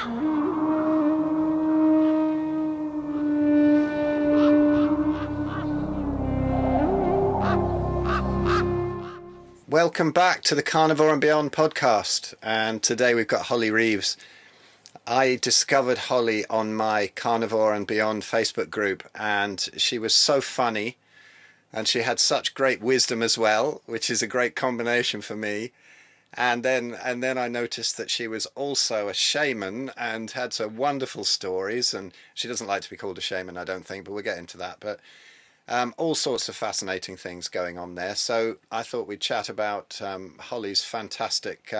Welcome back to the Carnivore and Beyond podcast. And today we've got Holley Reeves. I discovered Holley on my Carnivore and Beyond Facebook group, and she was so funny and she had such great wisdom as well, which is a great combination for me. And then I noticed that she was also a shaman and had some wonderful stories. And she doesn't like to be called a shaman, I don't think, but we'll get into that. But all sorts of fascinating things going on there. So I thought we'd chat about Holley's fantastic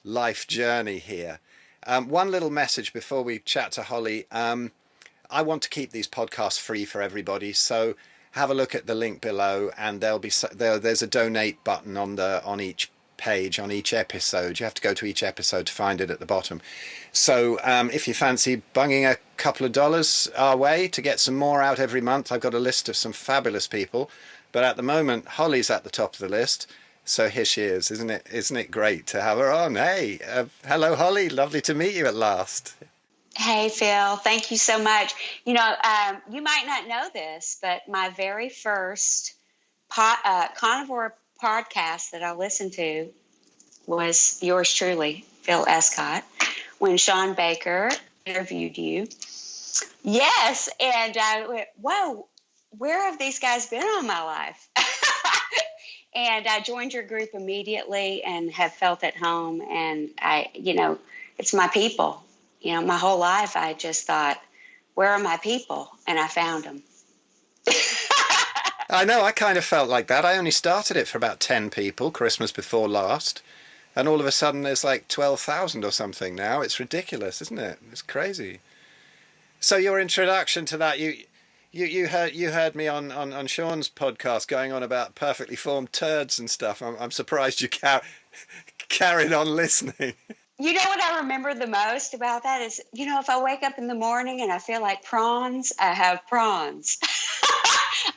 life journey here. One little message before we chat to Holley. I want to keep these podcasts free for everybody. So have a look at the link below, and there's a donate button on each page, on each episode. You have to go to each episode to find it at the bottom. So if you fancy bunging a couple of dollars our way to get some more out every month, I've got a list of some fabulous people, but at the moment Holley's at the top of the list. So here she is. Isn't it great to have her on? Hey, hello Holley, lovely to meet you at last. Hey Phil, thank you so much. You might not know this, but my very first Carnivore podcast that I listened to was yours truly, Phil Escott, when Sean Baker interviewed you. Yes, and I went, whoa, where have these guys been all my life? And I joined your group immediately and have felt at home. And it's my people. My whole life I just thought, where are my people? And I found them. I know, I kind of felt like that. I only started it for about 10 people Christmas before last, and all of a sudden there's like 12,000 or something now. It's ridiculous, isn't it? It's crazy. So your introduction to that, you heard me on Sean's podcast going on about perfectly formed turds and stuff. I'm surprised you carried on listening. You know what I remember the most about that is, if I wake up in the morning and I feel like prawns, I have prawns.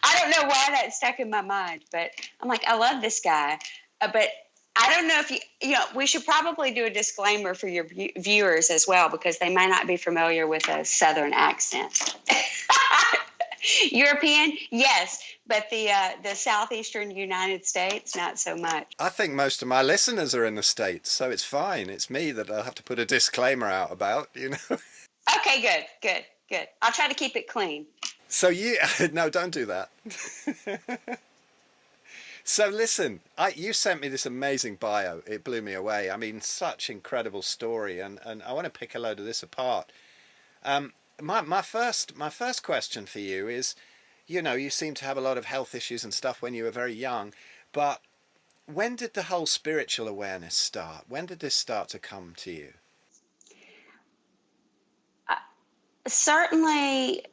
I don't know why that stuck in my mind, but I'm like, I love this guy. But I don't know if we should probably do a disclaimer for your viewers as well, because they may not be familiar with a Southern accent. European, yes, but the Southeastern United States, not so much. I think most of my listeners are in the States, so it's fine. It's me that I'll have to put a disclaimer out about, Okay, good. I'll try to keep it clean. So no, don't do that. So listen, you sent me this amazing bio. It blew me away. I mean, such incredible story, and I want to pick a load of this apart. My first question for you is, you seem to have a lot of health issues and stuff when you were very young, but when did the whole spiritual awareness start? When did this start to come to you? Certainly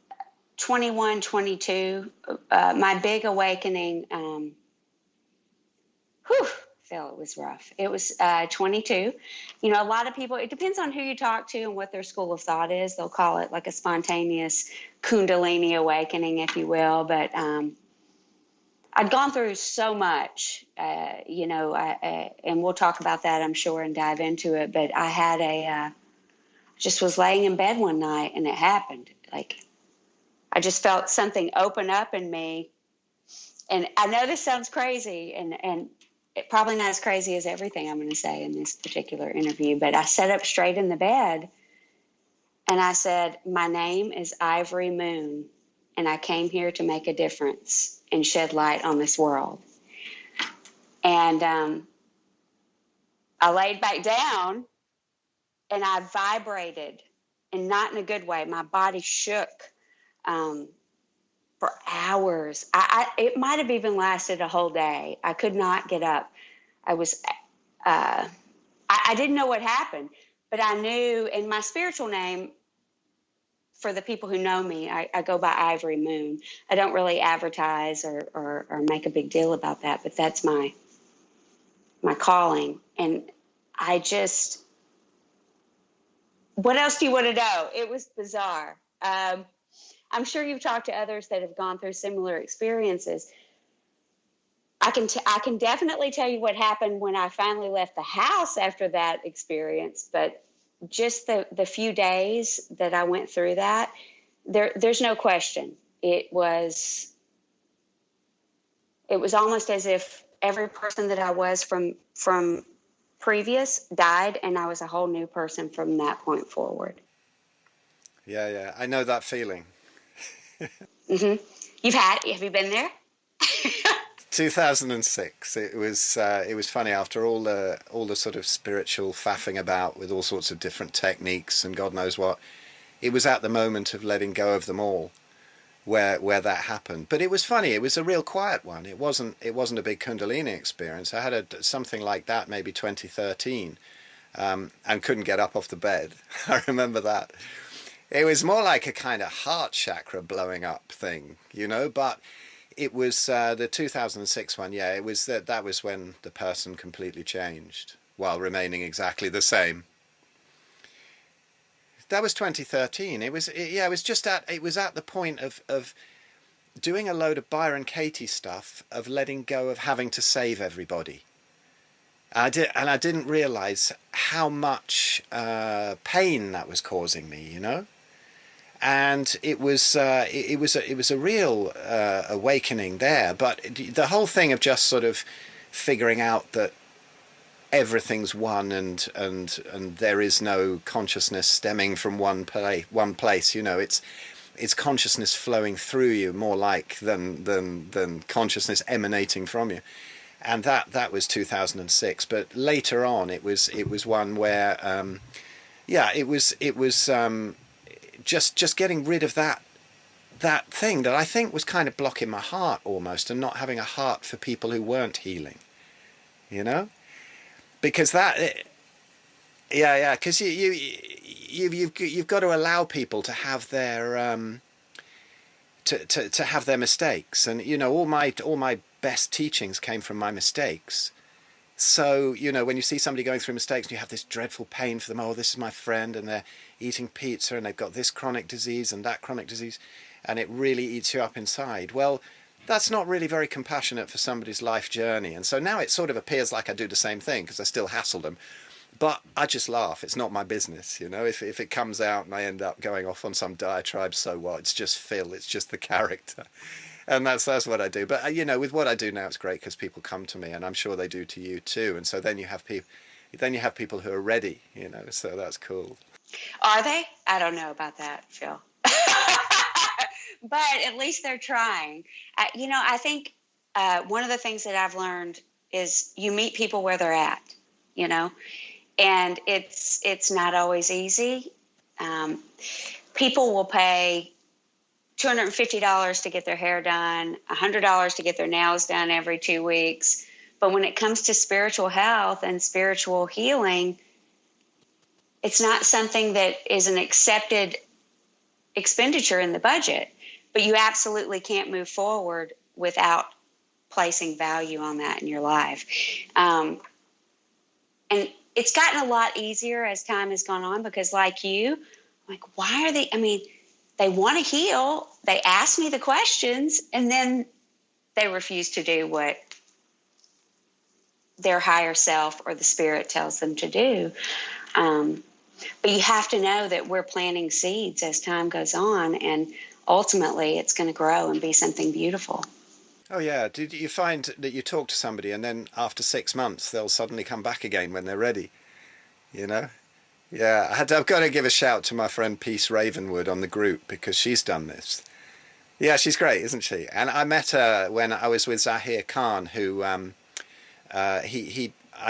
21, 22, my big awakening, Phil, it was rough. It was 22. A lot of people, it depends on who you talk to and what their school of thought is. They'll call it like a spontaneous kundalini awakening, if you will. But I'd gone through so much, and we'll talk about that, I'm sure, and dive into it. But I had just was laying in bed one night and it happened. Like, I just felt something open up in me. And I know this sounds crazy, and it probably not as crazy as everything I'm going to say in this particular interview, but I sat up straight in the bed and I said, my name is Ivory Moon, and I came here to make a difference and shed light on this world. And I laid back down and I vibrated, and not in a good way. My body shook for hours. It might have even lasted a whole day. I could not get up. I didn't know what happened, but I knew, and my spiritual name, for the people who know me, I go by Ivory Moon. I don't really advertise or make a big deal about that, but that's my calling. And what else do you want to know? It was bizarre. I'm sure you've talked to others that have gone through similar experiences. I can definitely tell you what happened when I finally left the house after that experience, but just the few days that I went through that, there's no question. It was almost as if every person that I was from previous died, and I was a whole new person from that point forward. Yeah, I know that feeling. Hmm. Have you been there? 2006. It was funny, after all the sort of spiritual faffing about with all sorts of different techniques and God knows what. It was at the moment of letting go of them all where that happened. But it was funny. It was a real quiet one. It wasn't a big kundalini experience. I had something like that maybe 2013, and couldn't get up off the bed. I remember that. It was more like a kind of heart chakra blowing up thing, but it was the 2006 one. Yeah, it was that was when the person completely changed while remaining exactly the same. That was 2013. It was at the point of doing a load of Byron Katie stuff, of letting go of having to save everybody. I didn't realize how much pain that was causing me, And it was a real awakening there. But the whole thing of just sort of figuring out that everything's one, and there is no consciousness stemming from one place. It's consciousness flowing through you more like than consciousness emanating from you. And that was 2006. But later on, it was one where it was just getting rid of that thing that I think was kind of blocking my heart almost, and not having a heart for people who weren't healing, because because you've got to allow people to have their to have their mistakes, and all my best teachings came from my mistakes. So, when you see somebody going through mistakes and you have this dreadful pain for them, oh, this is my friend, and they're eating pizza and they've got this chronic disease and that chronic disease, and it really eats you up inside. Well, that's not really very compassionate for somebody's life journey. And so now it sort of appears like I do the same thing, because I still hassle them. But I just laugh. It's not my business, If it comes out and I end up going off on some diatribe, so what? It's just Phil. It's just the character. And that's what I do. But, with what I do now, it's great because people come to me, and I'm sure they do to you too. And so then you have people who are ready, so that's cool. Are they? I don't know about that, Phil. But at least they're trying. I think one of the things that I've learned is you meet people where they're at, and it's not always easy. People will pay $250 to get their hair done, $100 to get their nails done every 2 weeks. But when it comes to spiritual health and spiritual healing, it's not something that is an accepted expenditure in the budget. But you absolutely can't move forward without placing value on that in your life. And it's gotten a lot easier as time has gone on, because like you, why are they, they want to heal. They ask me the questions, and then they refuse to do what their higher self or the spirit tells them to do. But you have to know that we're planting seeds as time goes on, and ultimately it's going to grow and be something beautiful. Oh, yeah. Did you find that you talk to somebody and then after 6 months, they'll suddenly come back again when they're ready, Yeah, I've got to give a shout to my friend Peace Ravenwood on the group, because she's done this. Yeah, she's great, isn't she? And I met her when I was with Zahir Khan, who I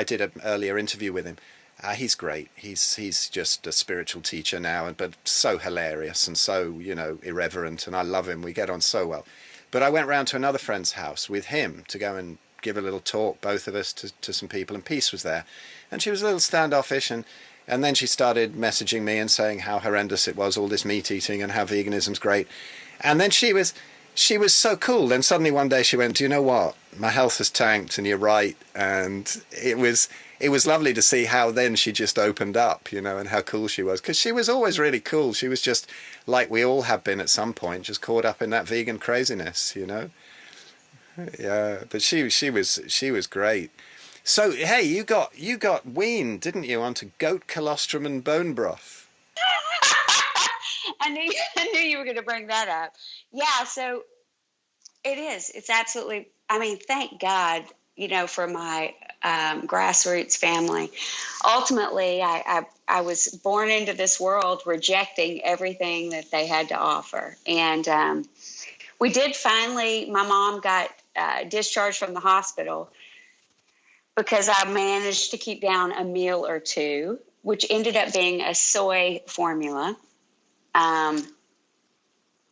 did an earlier interview with him. He's great. He's just a spiritual teacher now, but so hilarious and so, irreverent, and I love him. We get on so well. But I went round to another friend's house with him to go and give a little talk, both of us, to some people, and Peace was there. And she was a little standoffish, and then she started messaging me and saying how horrendous it was, all this meat eating, and how veganism's great. And then she was so cool. Then suddenly one day she went, do you know what? My health has tanked, and you're right. And it was lovely to see how then she just opened up, and how cool she was. Because she was always really cool. She was just like we all have been at some point, just caught up in that vegan craziness, Yeah, but she was great. So hey, you got weaned, didn't you, onto goat colostrum and bone broth? I knew you were going to bring that up. Yeah, so it is. It's absolutely. I mean, thank God, for my grassroots family. Ultimately, I was born into this world rejecting everything that they had to offer, and we did finally. My mom got discharged from the hospital because I managed to keep down a meal or two, which ended up being a soy formula.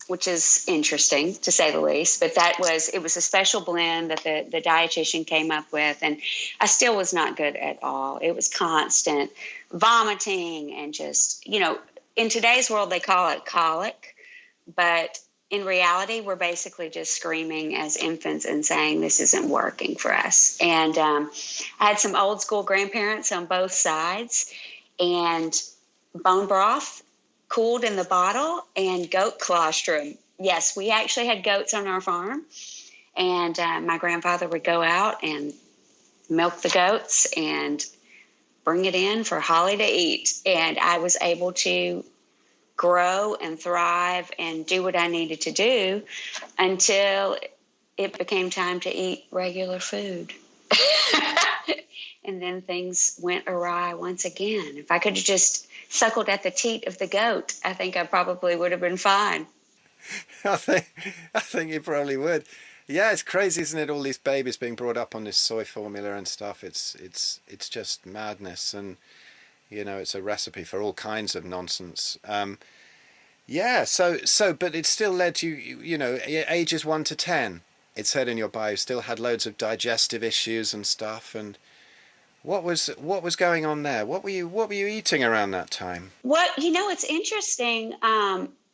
Which is interesting to say the least, but it was a special blend that the dietitian came up with, and I still was not good at all. It was constant vomiting and just, in today's world, they call it colic, but in reality, we're basically just screaming as infants and saying this isn't working for us. And I had some old school grandparents on both sides, and bone broth cooled in the bottle, and goat colostrum. Yes, we actually had goats on our farm, and my grandfather would go out and milk the goats and bring it in for Holley to eat. And I was able to grow and thrive and do what I needed to do until it became time to eat regular food. And then things went awry once again. If I could have just suckled at the teat of the goat, I think I probably would have been fine. I think you probably would. Yeah, it's crazy, isn't it? All these babies being brought up on this soy formula and stuff. It's just madness, and it's a recipe for all kinds of nonsense. Yeah, but it still led you, ages 1 to 10. It said in your bio, still had loads of digestive issues and stuff. And what was going on there? What were you eating around that time? It's interesting.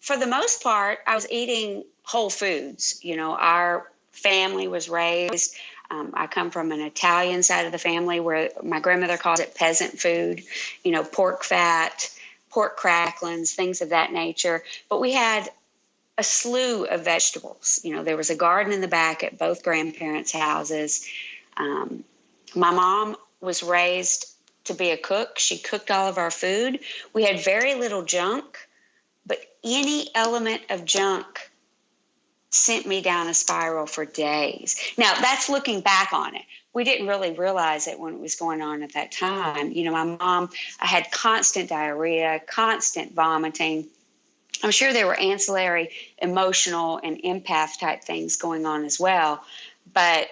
For the most part, I was eating whole foods. Our family was raised. I come from an Italian side of the family where my grandmother calls it peasant food. Pork fat, pork cracklings, things of that nature. But we had a slew of vegetables. There was a garden in the back at both grandparents' houses. My mom was raised to be a cook. She cooked all of our food. We had very little junk, but any element of junk sent me down a spiral for days. Now, that's looking back on it. We didn't really realize it when it was going on at that time. My mom, I had constant diarrhea, constant vomiting. I'm sure there were ancillary emotional and empath type things going on as well, but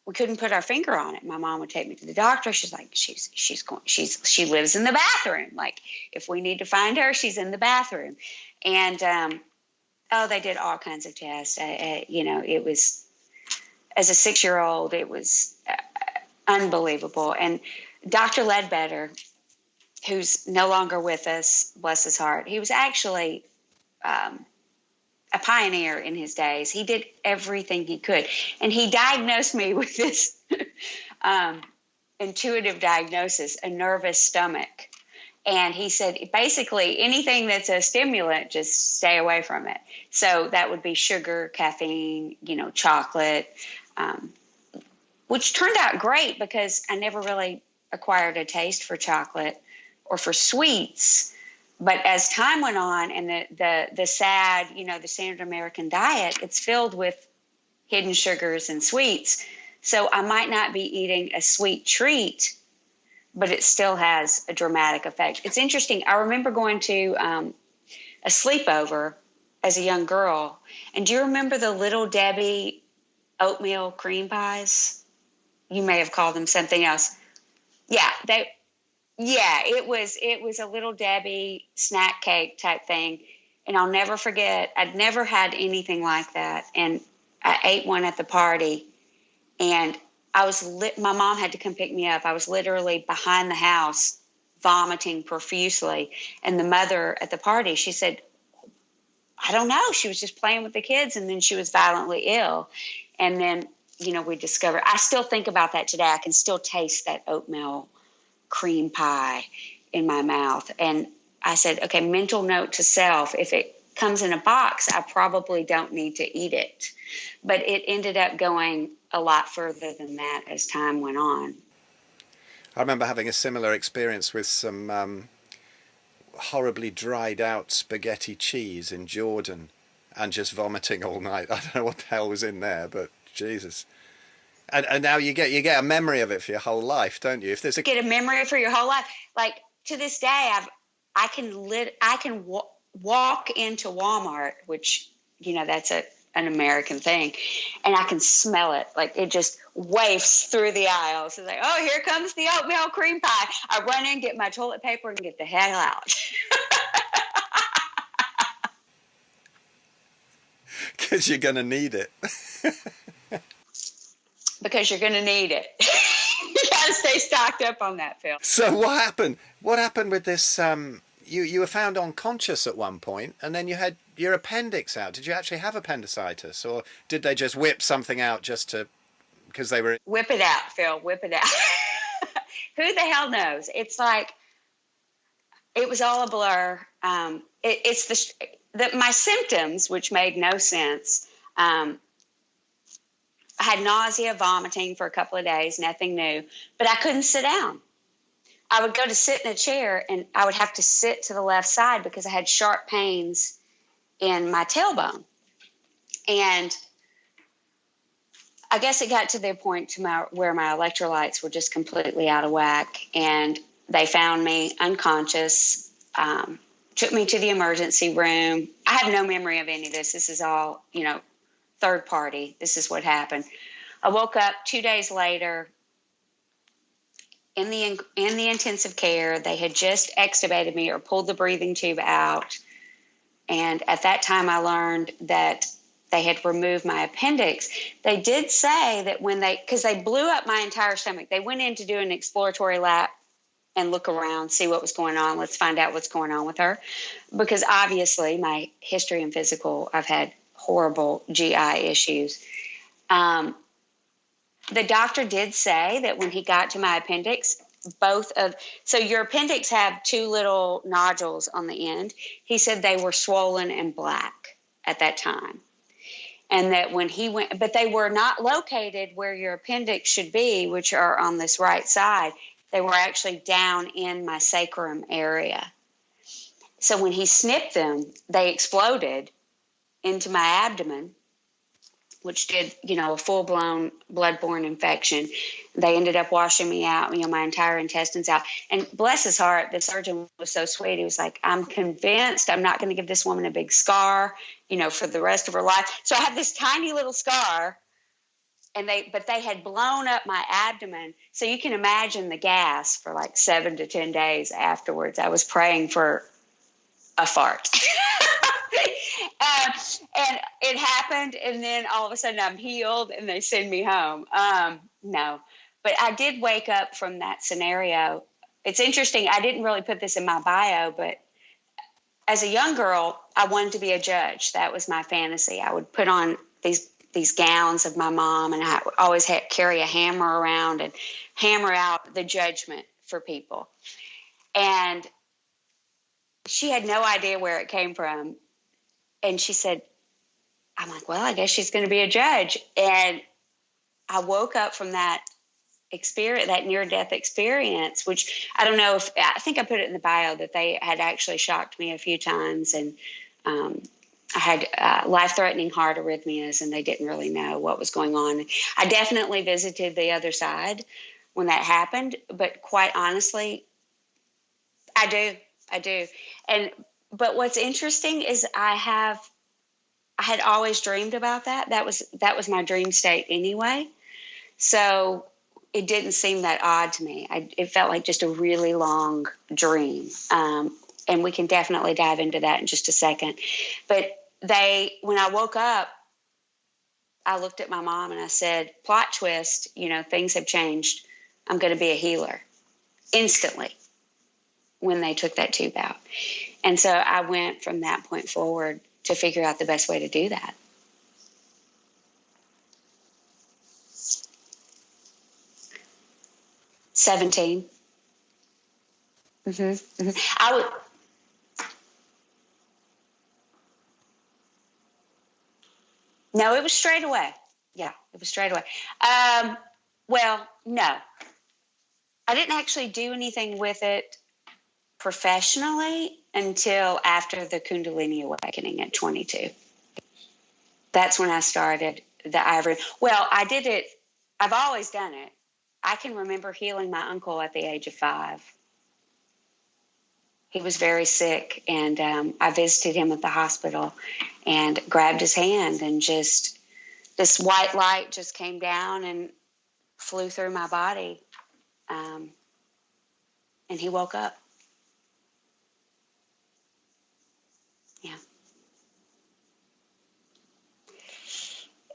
we couldn't put our finger on it. My mom would take me to the doctor. She's like, she lives in the bathroom. Like, if we need to find her, she's in the bathroom. And, they did all kinds of tests. It was, as a 6-year-old, it was unbelievable. And Dr. Ledbetter, who's no longer with us, bless his heart, he was actually a pioneer in his days. He did everything he could. And he diagnosed me with this intuitive diagnosis, a nervous stomach. And he said, basically, anything that's a stimulant, just stay away from it. So that would be sugar, caffeine, chocolate, which turned out great because I never really acquired a taste for chocolate or for sweets. But as time went on, and the sad, the standard American diet, it's filled with hidden sugars and sweets. So I might not be eating a sweet treat, but it still has a dramatic effect. It's interesting. I remember going to a sleepover as a young girl. And do you remember the Little Debbie oatmeal cream pies? You may have called them something else. Yeah, it was a Little Debbie snack cake type thing. And I'll never forget, I'd never had anything like that. And I ate one at the party, and my mom had to come pick me up. I was literally behind the house vomiting profusely. And the mother at the party, she said, I don't know. She was just playing with the kids, and then she was violently ill. And then, we discovered, I still think about that today. I can still taste that oatmeal cream pie in my mouth. And I said, okay, mental note to self, if it comes in a box, I probably don't need to eat it. But it ended up going a lot further than that as time went on. I remember having a similar experience with some horribly dried out spaghetti cheese in Jordan and just vomiting all night. I don't know what the hell was in there, but Jesus. And now you get a memory of it for your whole life, don't you? If there's get a memory for your whole life. Like to this day, I can walk into Walmart, which that's an American thing, and I can smell it. Like it just wafts through the aisles. It's like, oh, here comes the oatmeal cream pie. I run in, get my toilet paper, and get the hell out. Because you're going to need it. Because you're going to need it. You got to stay stocked up on that, Phil. So what happened? What happened with this? You were found unconscious at one point, and then you had your appendix out. Did you actually have appendicitis, or did they just whip something out because they were... Whip it out, Phil. Whip it out. Who the hell knows? It's like it was all a blur. It's my symptoms, which made no sense. I had nausea, vomiting for a couple of days, nothing new, but I couldn't sit down. I would go to sit in a chair and I would have to sit to the left side because I had sharp pains in my tailbone. And I guess it got to the point where my electrolytes were just completely out of whack, and they found me unconscious, took me to the emergency room. I have no memory of any of this. This is all, third party. This is what happened. I woke up 2 days later in the intensive care. They had just extubated me or pulled the breathing tube out. And at that time I learned that they had removed my appendix. They did say that because they blew up my entire stomach, they went in to do an exploratory lap and look around, see what was going on. Let's find out what's going on with her. Because obviously my history and physical, I've had horrible GI issues. The doctor did say that when he got to my appendix, so your appendix have two little nodules on the end. He said they were swollen and black at that time. And that when he went, but they were not located where your appendix should be, which are on this right side. They were actually down in my sacrum area. So when he snipped them, they exploded into my abdomen, which did, a full-blown bloodborne infection. They ended up washing me out, my entire intestines out. And bless his heart, the surgeon was so sweet. He was like, I'm convinced I'm not going to give this woman a big scar, for the rest of her life. So I had this tiny little scar, but they had blown up my abdomen. So you can imagine the gas for like 7 to 10 days afterwards. I was praying for a fart. And it happened, and then all of a sudden I'm healed, and they send me home. No, but I did wake up from that scenario. It's interesting. I didn't really put this in my bio, but as a young girl, I wanted to be a judge. That was my fantasy. I would put on these gowns of my mom, and I would always carry a hammer around and hammer out the judgment for people. And she had no idea where it came from. And she said, I'm like, well, I guess she's going to be a judge. And I woke up from that experience, that near-death experience, which I don't know I think I put it in the bio that they had actually shocked me a few times. And I had life-threatening heart arrhythmias, and they didn't really know what was going on. I definitely visited the other side when that happened. But quite honestly, I do. But what's interesting is I had always dreamed about that. That was my dream state anyway. So it didn't seem that odd to me. It felt like just a really long dream. And we can definitely dive into that in just a second. But when I woke up, I looked at my mom and I said, plot twist, things have changed. I'm going to be a healer instantly when they took that tube out. And so I went from that point forward to figure out the best way to do that. $17. I would. No, it was straight away. Yeah, it was straight away. Well, no, I didn't actually do anything with it professionally until after the Kundalini awakening at 22. That's when I started the ivory. Well, I did it. I've always done it. I can remember healing my uncle at the age of 5. He was very sick, and I visited him at the hospital and grabbed his hand, and just this white light just came down and flew through my body, and he woke up. Yeah.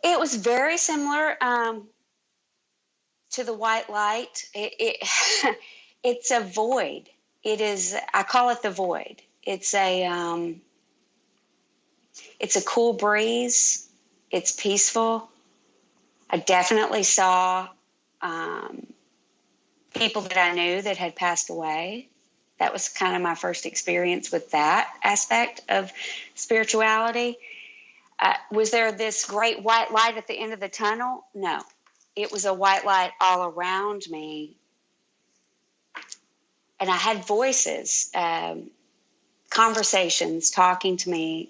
It was very similar to the white light. It's a void. It is. I call it the void. It's a cool breeze. It's peaceful. I definitely saw people that I knew that had passed away. That was kind of my first experience with that aspect of spirituality. Was there this great white light at the end of the tunnel? No. It was a white light all around me. And I had voices, conversations talking to me,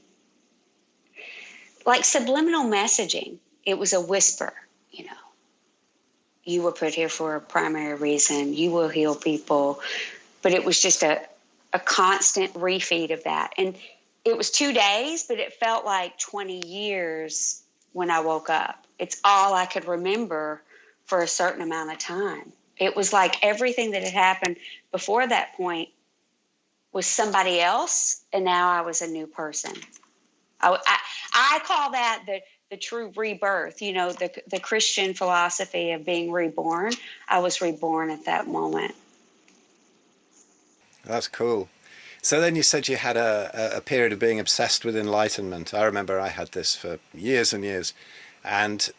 like subliminal messaging. It was a whisper, you were put here for a primary reason. You will heal people. But it was just a constant refeed of that. And it was 2 days, but it felt like 20 years when I woke up. It's all I could remember for a certain amount of time. It was like everything that had happened before that point was somebody else, and now I was a new person. I call that the true rebirth, the Christian philosophy of being reborn. I was reborn at that moment. That's cool. So then you said you had a period of being obsessed with enlightenment. I remember I had this for years and years. And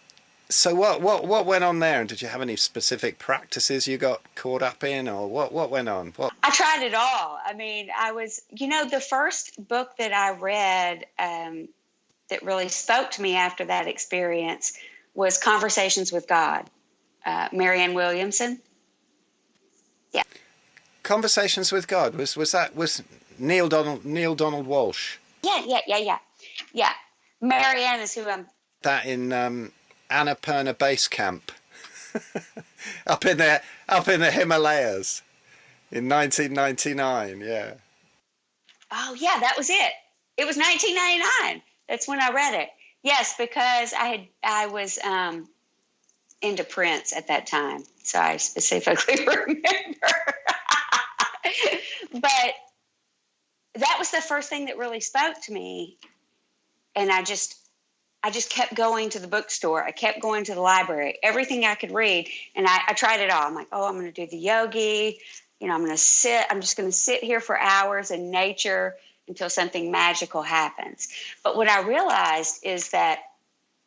so what went on there? And did you have any specific practices you got caught up in, or what went on? I tried it all. I mean, I was, the first book that I read that really spoke to me after that experience was Conversations with God, Marianne Williamson. Yeah. Conversations with God was Neil Donald Walsh. Yeah. Marianne is who I'm. That in Annapurna Base Camp, up in the Himalayas, in 1999. Yeah. Oh yeah, that was it. It was 1999. That's when I read it. Yes, because I was into Prince at that time, so I specifically remember. But that was the first thing that really spoke to me, and I just kept going to the bookstore. I kept going to the library, everything I could read, and I tried it all. I'm like, I'm going to do the yogi. I'm just going to sit here for hours in nature until something magical happens. But what I realized is that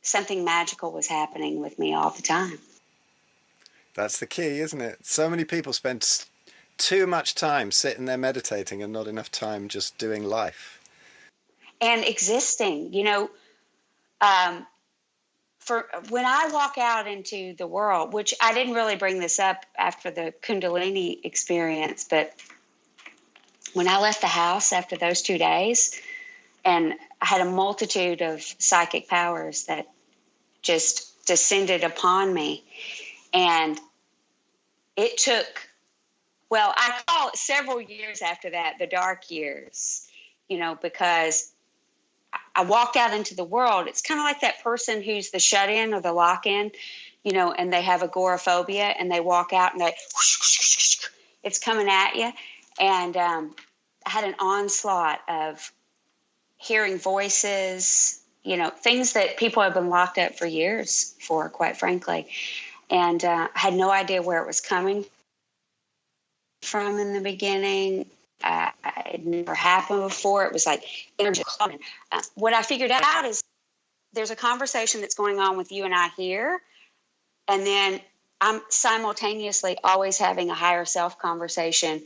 something magical was happening with me all the time. That's the key, isn't it? So many people spend too much time sitting there meditating and not enough time just doing life. And existing, for when I walk out into the world, which I didn't really bring this up after the Kundalini experience, but when I left the house after those 2 days, and I had a multitude of psychic powers that just descended upon me, and it took, I call it several years after that, the dark years, because I walked out into the world. It's kind of like that person who's the shut-in or the lock-in, and they have agoraphobia, and they walk out and it's coming at you. And I had an onslaught of hearing voices, things that people have been locked up for years for, quite frankly. And I had no idea where it was coming from in the beginning. It never happened before. It was like energy. What I figured out is there's a conversation that's going on with you and I here, and then I'm simultaneously always having a higher self conversation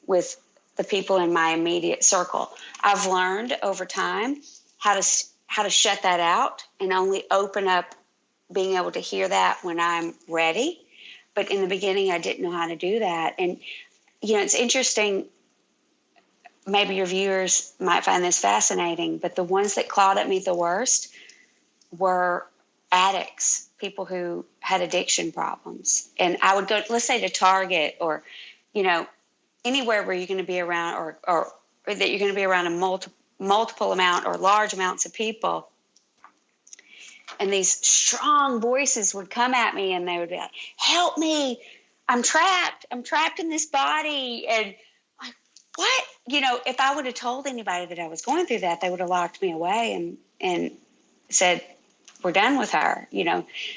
with the people in my immediate circle. I've learned over time how to shut that out and only open up being able to hear that when I'm ready. But in the beginning, I didn't know how to do that. And, it's interesting. Maybe your viewers might find this fascinating, but the ones that clawed at me the worst were addicts, people who had addiction problems. And I would go, let's say, to Target or, anywhere where you're going to be around or that you're going to be around a multiple amount or large amounts of people. And these strong voices would come at me and they would be like, help me. I'm trapped in this body. And like, what? If I would have told anybody that I was going through that, they would have locked me away and said, we're done with her,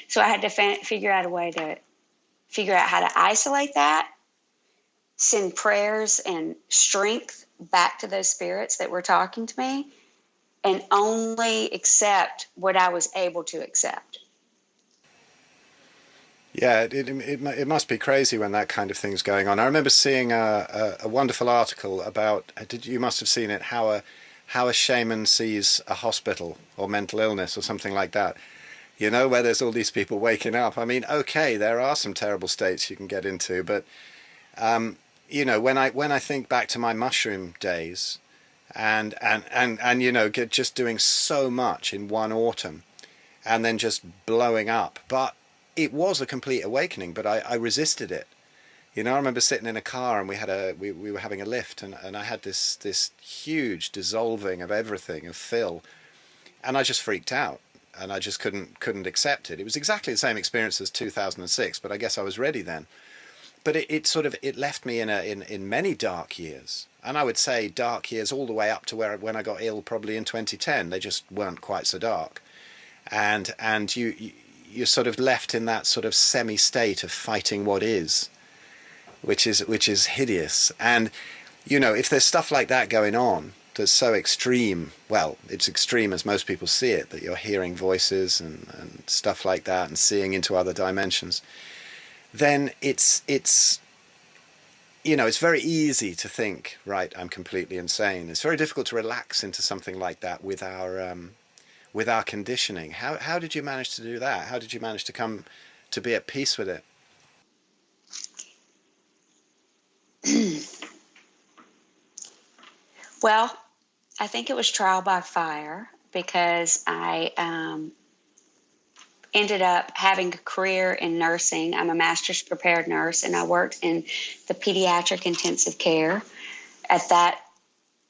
So I had to figure out a way to figure out how to isolate that, send prayers and strength back to those spirits that were talking to me, and only accept what I was able to accept. Yeah, it must be crazy when that kind of thing's going on. I remember seeing a wonderful article about, you must have seen it, how a shaman sees a hospital or mental illness or something like that, where there's all these people waking up. I mean, okay, there are some terrible states you can get into, but, when I think back to my mushroom days and just doing so much in one autumn and then just blowing up, but it was a complete awakening, but I resisted it. I remember sitting in a car and we were having a lift and I had this huge dissolving of everything, of Phil, and I just freaked out and I just couldn't accept it. It was exactly the same experience as 2006, but I guess I was ready then. But it left me in many dark years, and I would say dark years all the way up to when I got ill, probably in 2010. They just weren't quite so dark, and you're sort of left in that sort of semi-state of fighting what is, which is hideous. And if there's stuff like that going on that's so extreme, well, it's extreme as most people see it, that you're hearing voices and stuff like that and seeing into other dimensions, then it's very easy to think, right, I'm completely insane. It's very difficult to relax into something like that with our conditioning. How did you manage to do that? How did you manage to come to be at peace with it? Well, I think it was trial by fire, because I ended up having a career in nursing. I'm a master's prepared nurse, and I worked in the pediatric intensive care at that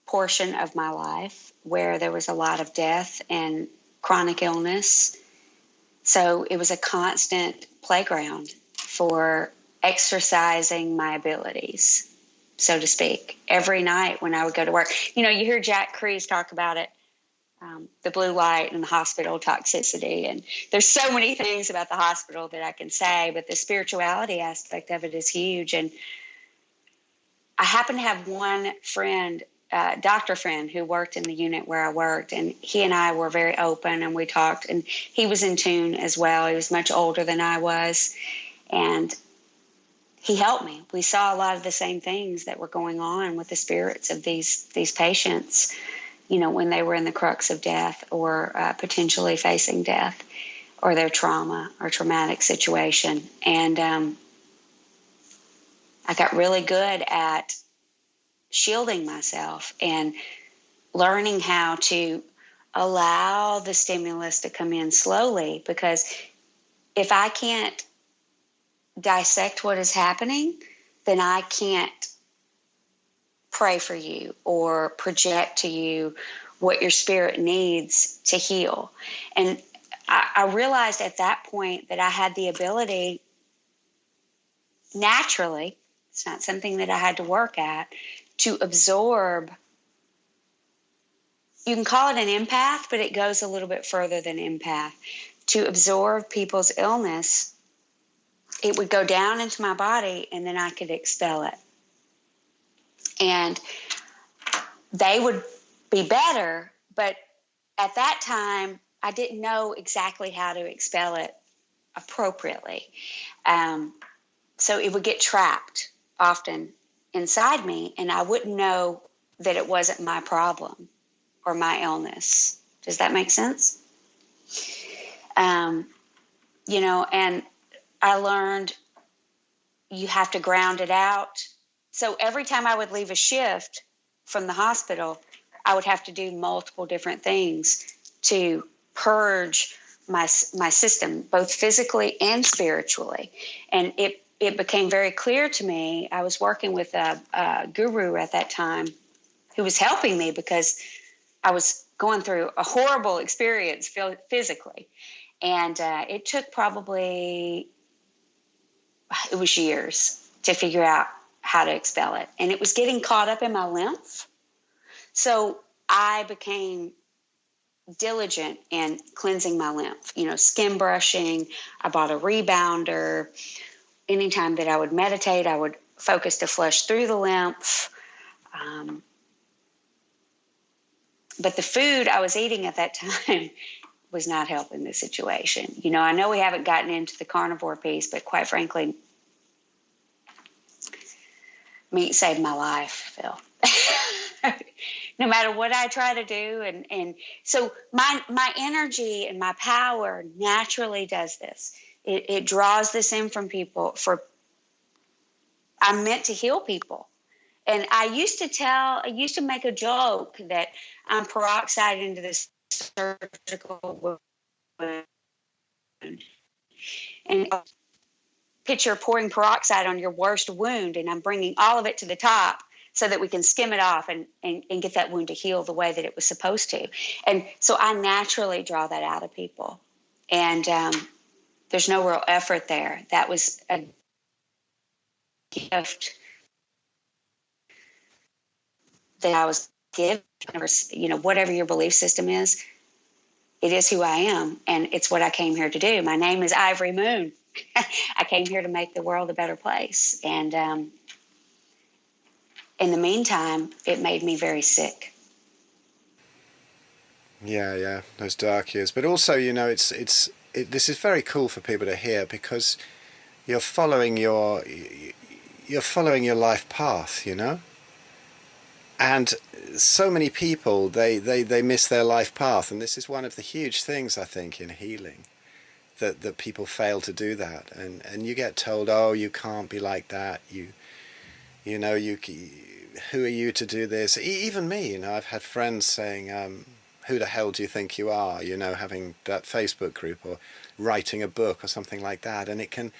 portion of my life where there was a lot of death and chronic illness. So it was a constant playground for exercising my abilities, so to speak. Every night when I would go to work, you hear Jack Crees talk about it, the blue light and the hospital toxicity. And there's so many things about the hospital that I can say, but the spirituality aspect of it is huge. And I happen to have one friend, doctor friend, who worked in the unit where I worked, and he and I were very open, and we talked, and he was in tune as well. He was much older than I was, and he helped me. We saw a lot of the same things that were going on with the spirits of these patients, when they were in the crux of death or potentially facing death or their trauma or traumatic situation. And I got really good at shielding myself and learning how to allow the stimulus to come in slowly, because if I can't dissect what is happening, then I can't pray for you or project to you what your spirit needs to heal. And I realized at that point that I had the ability naturally, it's not something that I had to work at, to absorb. You can call it an empath, but it goes a little bit further than empath. To absorb people's illness, it would go down into my body and then I could expel it. And they would be better, but at that time, I didn't know exactly how to expel it appropriately. So it would get trapped often inside me, and I wouldn't know that it wasn't my problem or my illness. Does that make sense? and I learned you have to ground it out. So every time I would leave a shift from the hospital, I would have to do multiple different things to purge my system, both physically and spiritually. And it became very clear to me. I was working with a guru at that time who was helping me because I was going through a horrible experience physically. And it took it was years to figure out how to expel it. And it was getting caught up in my lymph. So I became diligent in cleansing my lymph, skin brushing. I bought a rebounder. Anytime that I would meditate, I would focus to flush through the lymph. But the food I was eating at that time was not helping the situation. I know we haven't gotten into the carnivore piece, but quite frankly, meat saved my life, Phil. No matter what I try to do. And so my energy and my power naturally does this. It draws this in from people. I'm meant to heal people. And I used to make a joke that I'm peroxide into this surgical wound. And picture pouring peroxide on your worst wound, and I'm bringing all of it to the top so that we can skim it off and get that wound to heal the way that it was supposed to. And so I naturally draw that out of people. And there's no real effort there. That was a gift that I was given. Whatever your belief system is, it is who I am, and it's what I came here to do. My name is Ivory Moon. I came here to make the world a better place. And in the meantime, it made me very sick. Yeah, those dark years. But also, this is very cool for people to hear, because you're following your life path, And so many people, they miss their life path, and this is one of the huge things, I think, in healing, that people fail to do that, and you get told, oh, you can't be like that, who are you to do this? Even me, I've had friends saying, who the hell do you think you are? Having that Facebook group or writing a book or something like that, and it can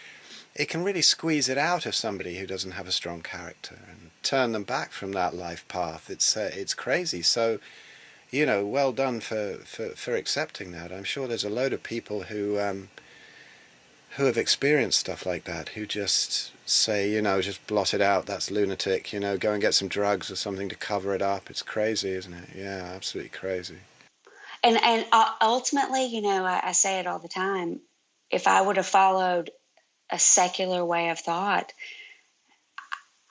really squeeze it out of somebody who doesn't have a strong character and turn them back from that life path. It's crazy. So, well done for accepting that. I'm sure there's a load of people who have experienced stuff like that, who just say, just blot it out, that's lunatic, go and get some drugs or something to cover it up. It's crazy, isn't it? Yeah, absolutely crazy. And ultimately, I say it all the time, if I would have followed a secular way of thought,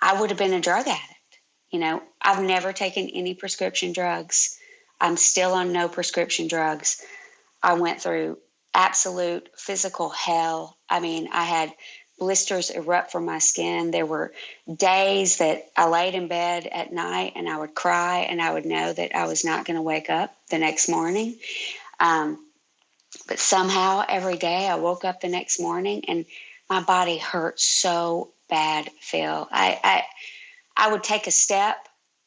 I would have been a drug addict. I've never taken any prescription drugs. I'm still on no prescription drugs. I went through absolute physical hell. I had blisters erupt from my skin. There were days that I laid in bed at night and I would cry, and I would know that I was not going to wake up the next morning. But somehow every day I woke up the next morning and my body hurt so bad, Phil. I would take a step.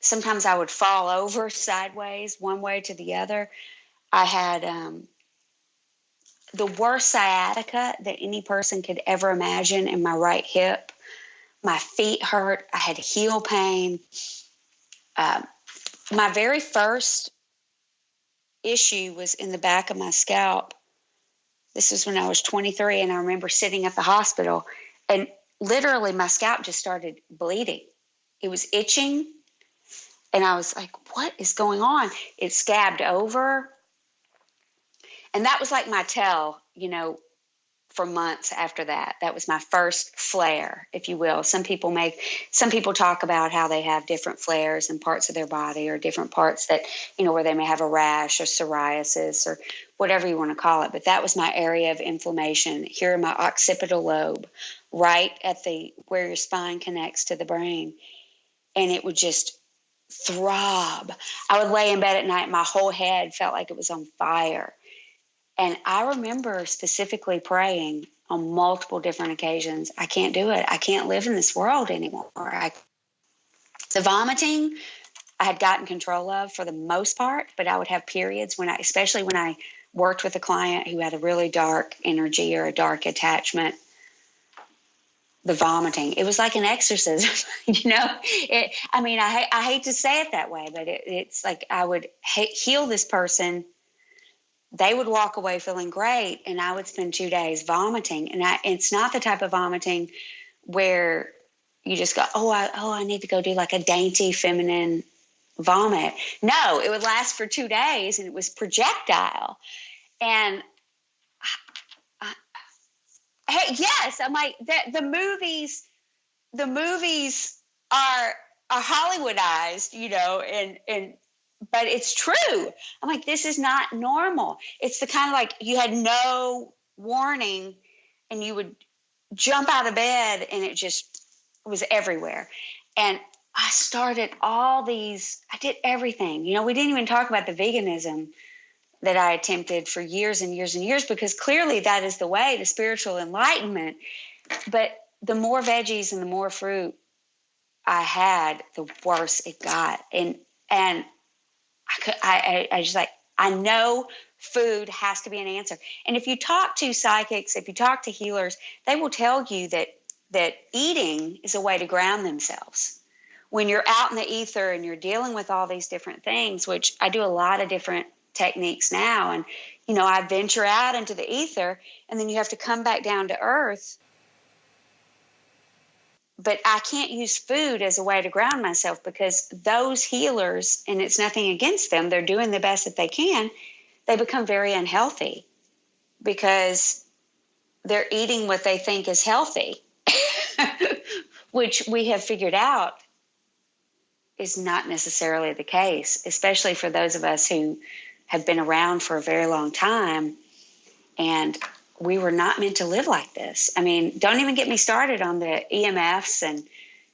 Sometimes I would fall over sideways, one way to the other. I had the worst sciatica that any person could ever imagine in my right hip. My feet hurt. I had heel pain. My very first issue was in the back of my scalp. This was when I was 23, and I remember sitting at the hospital, and literally my scalp just started bleeding. It was itching, and I was like, what is going on? It scabbed over. And that was like my tell, for months after that. That was my first flare, if you will. Some people talk about how they have different flares in parts of their body, or different parts that, where they may have a rash or psoriasis or whatever you want to call it. But that was my area of inflammation here in my occipital lobe, right at where your spine connects to the brain. And it would just throb. I would lay in bed at night, my whole head felt like it was on fire. And I remember specifically praying, on multiple different occasions. I can't do it. I can't live in this world anymore. The vomiting, I had gotten control of for the most part, but I would have periods especially when I worked with a client who had a really dark energy or a dark attachment. The vomiting, it was like an exorcism, I hate to say it that way, but it's like I would heal this person. They would walk away feeling great, and I would spend 2 days vomiting. And it's not the type of vomiting where you just go, I need to go do like a dainty feminine vomit. No, it would last for 2 days, and it was projectile. And yes, I'm like, the movies are Hollywoodized, but it's true. I'm like, this is not normal. It's the kind of like you had no warning and you would jump out of bed and it just was everywhere. And I started I did everything. We didn't even talk about the veganism that I attempted for years and years and years, because clearly that is the way to spiritual enlightenment. But the more veggies and the more fruit I had, the worse it got. And I just like, I know food has to be an answer. And if you talk to psychics, if you talk to healers, they will tell you that eating is a way to ground themselves. When you're out in the ether and you're dealing with all these different things, which I do a lot of different techniques now. And, I venture out into the ether, and then you have to come back down to earth. But I can't use food as a way to ground myself, because those healers, and it's nothing against them, they're doing the best that they can, they become very unhealthy because they're eating what they think is healthy, which we have figured out is not necessarily the case, especially for those of us who have been around for a very long time. And we were not meant to live like this. I mean, don't even get me started on the EMFs and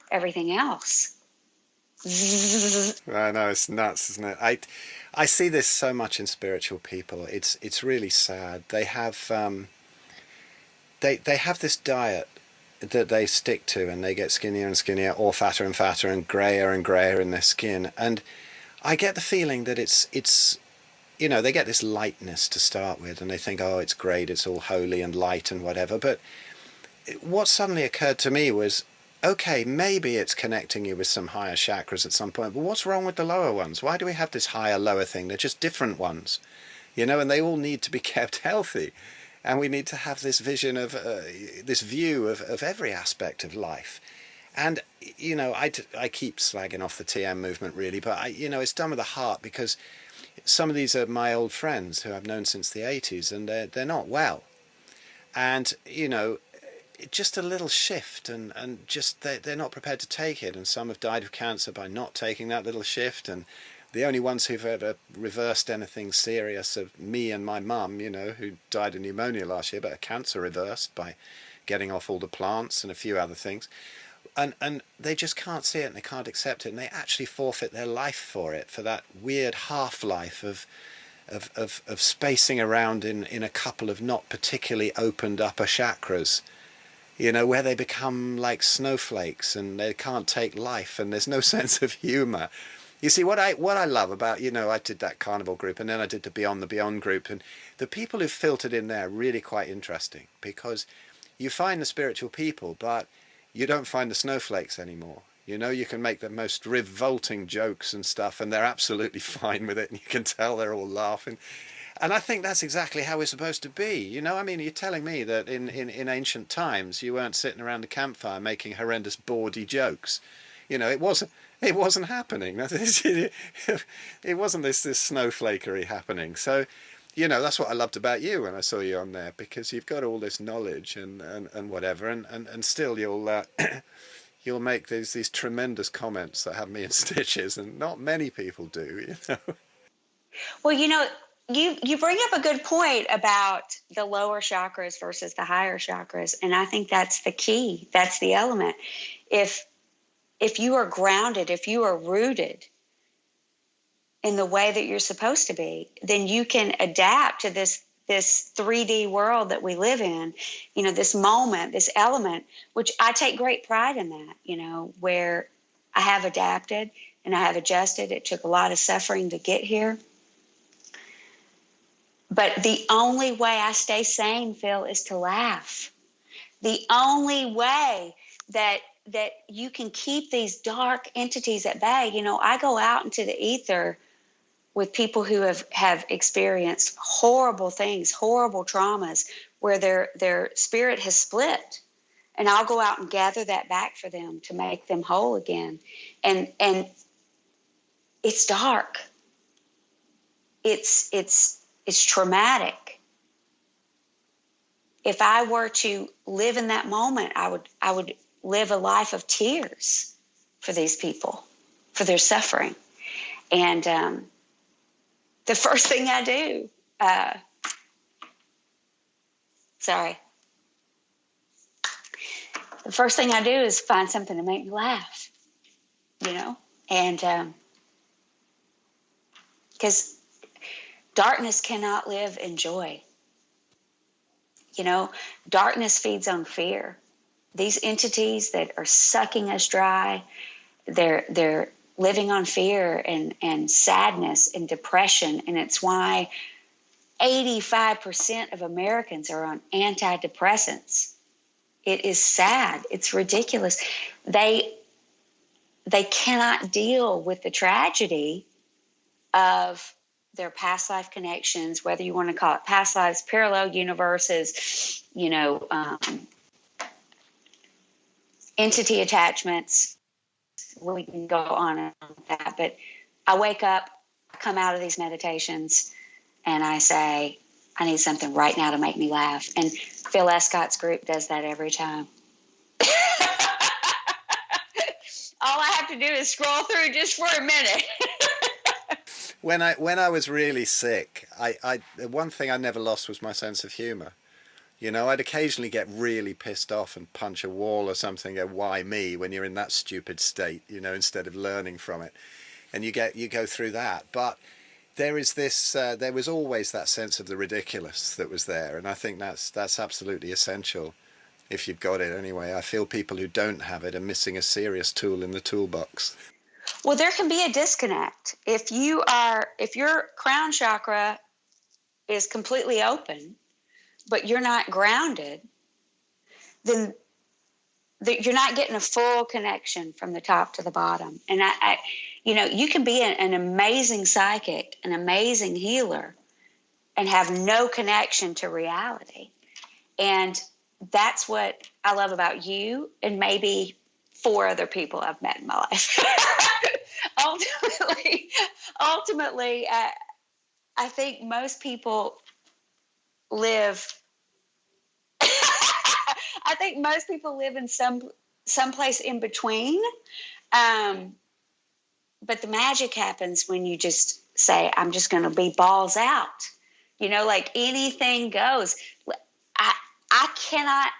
everything else. I know, it's nuts, isn't it? I see this so much in spiritual people. It's really sad. They have they have this diet that they stick to, and they get skinnier and skinnier, or fatter and fatter, and grayer in their skin. And I get the feeling that it's they get this lightness to start with, and they think, oh, it's great, it's all holy and light and whatever. But what suddenly occurred to me was, okay, maybe it's connecting you with some higher chakras at some point, but what's wrong with the lower ones? Why do we have this higher, lower thing? They're just different ones, and they all need to be kept healthy. And we need to have this vision of, this view of every aspect of life. And, I keep slagging off the TM movement, really, but, it's done with a heart, because some of these are my old friends who I've known since the 80s, and they're not well. And, just a little shift, and just they're not prepared to take it. And some have died of cancer by not taking that little shift. And the only ones who've ever reversed anything serious are me and my mum, who died of pneumonia last year, but a cancer reversed by getting off all the plants and a few other things. And they just can't see it, and they can't accept it, and they actually forfeit their life for it, for that weird half-life of spacing around in a couple of not particularly opened upper chakras, where they become like snowflakes and they can't take life, and there's no sense of humor. You see, what I love about, I did that Carnivore group, and then I did the Beyond group, and the people who filtered in there are really quite interesting, because you find the spiritual people, but you don't find the snowflakes anymore. You can make the most revolting jokes and stuff, and they're absolutely fine with it, and you can tell they're all laughing. And I think that's exactly how we're supposed to be. You're telling me that in ancient times you weren't sitting around the campfire making horrendous bawdy jokes. It wasn't happening. It wasn't this snowflakery happening. So, that's what I loved about you when I saw you on there, because you've got all this knowledge and whatever, and still you'll make these tremendous comments that have me in stitches, and not many people do. Well, you bring up a good point about the lower chakras versus the higher chakras, and I think that's the key. That's the element. If you are grounded, if you are rooted in the way that you're supposed to be, then you can adapt to this this 3D world that we live in, this moment, this element, which I take great pride in that, where I have adapted and I have adjusted. It took a lot of suffering to get here. But the only way I stay sane, Phil, is to laugh. The only way that you can keep these dark entities at bay, I go out into the ether with people who have experienced horrible things, horrible traumas, where their spirit has split. And I'll go out and gather that back for them to make them whole again. And it's dark. It's traumatic. If I were to live in that moment, I would live a life of tears for these people, for their suffering. And the first thing I do, the first thing I do is find something to make me laugh, and because darkness cannot live in joy. Darkness feeds on fear. These entities that are sucking us dry, they're living on fear and sadness and depression. And it's why 85% of Americans are on antidepressants. It is sad. It's ridiculous. They cannot deal with the tragedy of their past life connections, whether you want to call it past lives, parallel universes, entity attachments. We can go on and on with that. But I wake up, I come out of these meditations, and I say, I need something right now to make me laugh. And Phil Escott's group does that every time. All I have to do is scroll through just for a minute. When I was really sick, the one thing I never lost was my sense of humor. I'd occasionally get really pissed off and punch a wall or something, go, why me, when you're in that stupid state, instead of learning from it. And you go through that. But there is this, there was always that sense of the ridiculous that was there. And I think that's absolutely essential if you've got it anyway. I feel people who don't have it are missing a serious tool in the toolbox. Well, there can be a disconnect. If your crown chakra is completely open, but you're not grounded, then you're not getting a full connection from the top to the bottom. And you can be an amazing psychic, an amazing healer, and have no connection to reality. And that's what I love about you and maybe 4 other people I've met in my life. Ultimately, I think most people live. I think most people live in some place in between. But the magic happens when you just say, "I'm just going to be balls out." Like anything goes. I cannot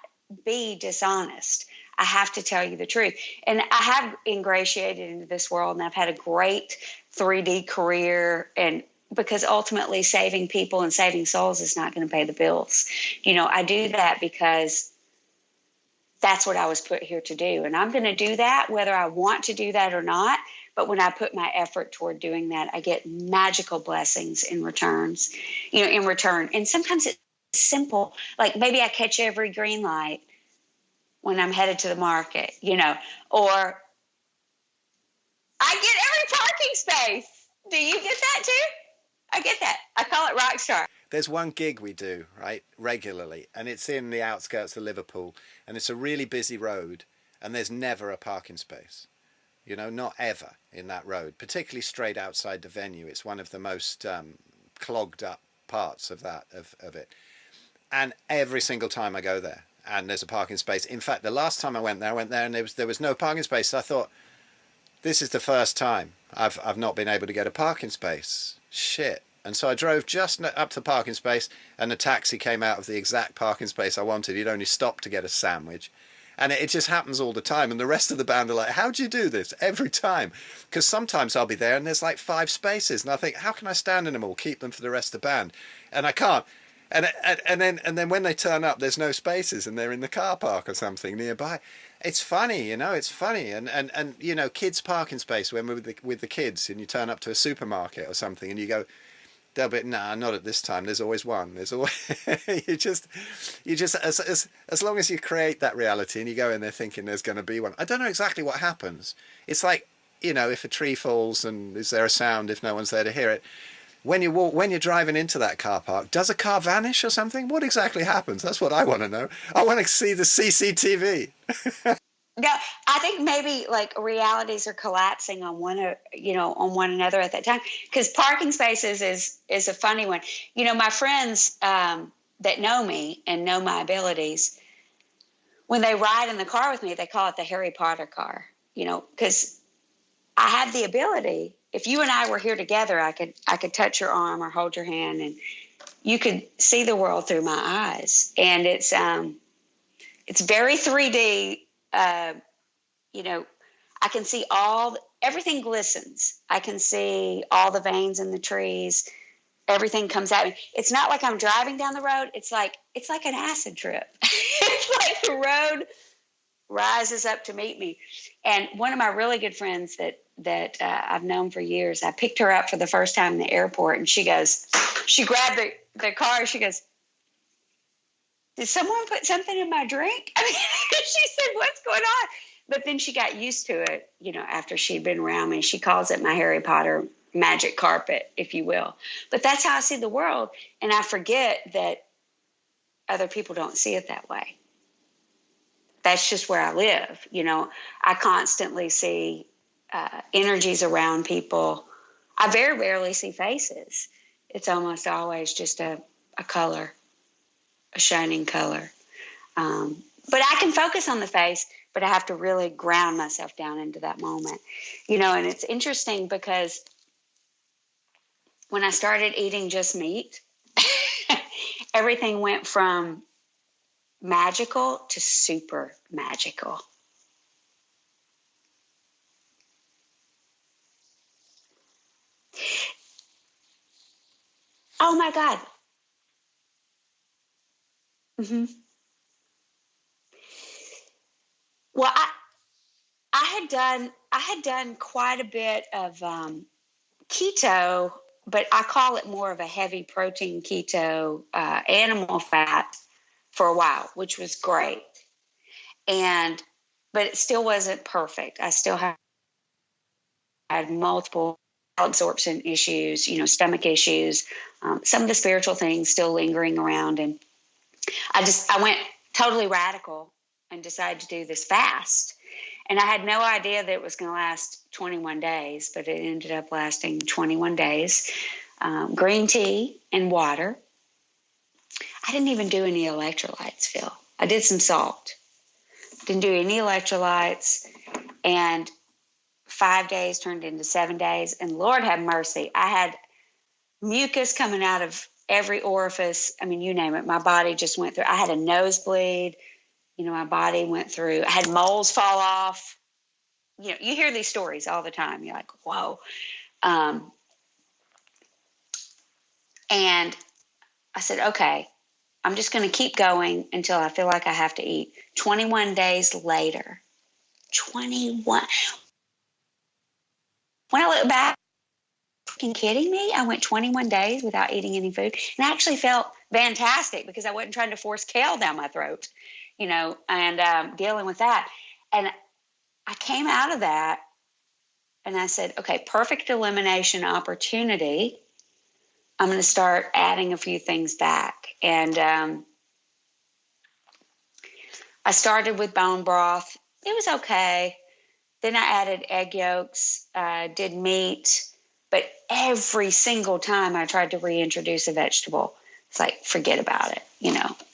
be dishonest. I have to tell you the truth. And I have ingratiated into this world, and I've had a great 3D career, and because ultimately saving people and saving souls is not going to pay the bills. I do that because that's what I was put here to do. And I'm going to do that whether I want to do that or not. But when I put my effort toward doing that, I get magical blessings in return. And sometimes it's simple. Like maybe I catch every green light when I'm headed to the market, or I get every parking space. Do you get that too? I get that. I call it rock star. There's one gig we do, right, regularly, and it's in the outskirts of Liverpool, and it's a really busy road, and there's never a parking space. Not ever in that road, particularly straight outside the venue. It's one of the most clogged up parts of it. And every single time I go there, and there's a parking space. In fact, the last time I went there and there was no parking space. So I thought, this is the first time I've not been able to get a parking space. Shit. And so I drove just up to the parking space, and the taxi came out of the exact parking space I wanted. He'd only stopped to get a sandwich. And it just happens all the time. And the rest of the band are like, how do you do this every time? Because sometimes I'll be there and there's like 5 spaces. And I think, how can I stand in them all, keep them for the rest of the band? And I can't. And then when they turn up, there's no spaces, and they're in the car park or something nearby. It's funny, it's funny. And kids parking space when we're with the kids, and you turn up to a supermarket or something, and you go, they'll be, nah, not at this time. There's always one. There's always you just as long as you create that reality and you go in there thinking there's going to be one. I don't know exactly what happens. It's like, if a tree falls, and is there a sound if no one's there to hear it? When you're driving into that car park, does a car vanish or something? What exactly happens? That's what I want to know. I want to see the CCTV. No, I think maybe like realities are collapsing on on one another at that time. Because parking spaces is a funny one. My friends that know me and know my abilities, when they ride in the car with me, they call it the Harry Potter car. Because I have the ability. If you and I were here together, I could touch your arm or hold your hand, and you could see the world through my eyes. And it's very 3D. I can see everything glistens. I can see all the veins in the trees. Everything comes at me. It's not like I'm driving down the road. It's like an acid trip. It's like the road rises up to meet me. And one of my really good friends that I've known for years, I picked her up for the first time in the airport, and she grabbed the car. She goes, did someone put something in my drink? I mean, she said, what's going on? But then she got used to it, after she'd been around me. She calls it my Harry Potter magic carpet, if you will. But that's how I see the world. And I forget that other people don't see it that way. That's just where I live. I constantly see energies around people. I very rarely see faces. It's almost always just a color, a shining color. But I can focus on the face, but I have to really ground myself down into that moment. And it's interesting because when I started eating just meat, everything went from magical to super magical. Oh my God. Hmm. Well, I had done quite a bit of keto, but I call it more of a heavy protein keto, animal fat for a while, which was great. But it still wasn't perfect. I still had multiple absorption issues, stomach issues, some of the spiritual things still lingering around. And I went totally radical and decided to do this fast. And I had no idea that it was going to last 21 days, but it ended up lasting 21 days. Green tea and water. I didn't even do any electrolytes, Phil. I did some salt. Didn't do any electrolytes. And 5 days turned into 7 days. And Lord have mercy, I had mucus coming out of every orifice. I mean, you name it. My body just went through. I had a nosebleed. My body went through. I had moles fall off. You hear these stories all the time. You're like, whoa. And I said, okay, I'm just going to keep going until I feel like I have to eat. 21 days later, 21. When I look back, fucking kidding me? I went 21 days without eating any food, and I actually felt fantastic because I wasn't trying to force kale down my throat, and dealing with that. And I came out of that, and I said, okay, perfect elimination opportunity. I'm going to start adding a few things back. And I started with bone broth. It was okay. Then I added egg yolks, did meat. But every single time I tried to reintroduce a vegetable, it's like, forget about it.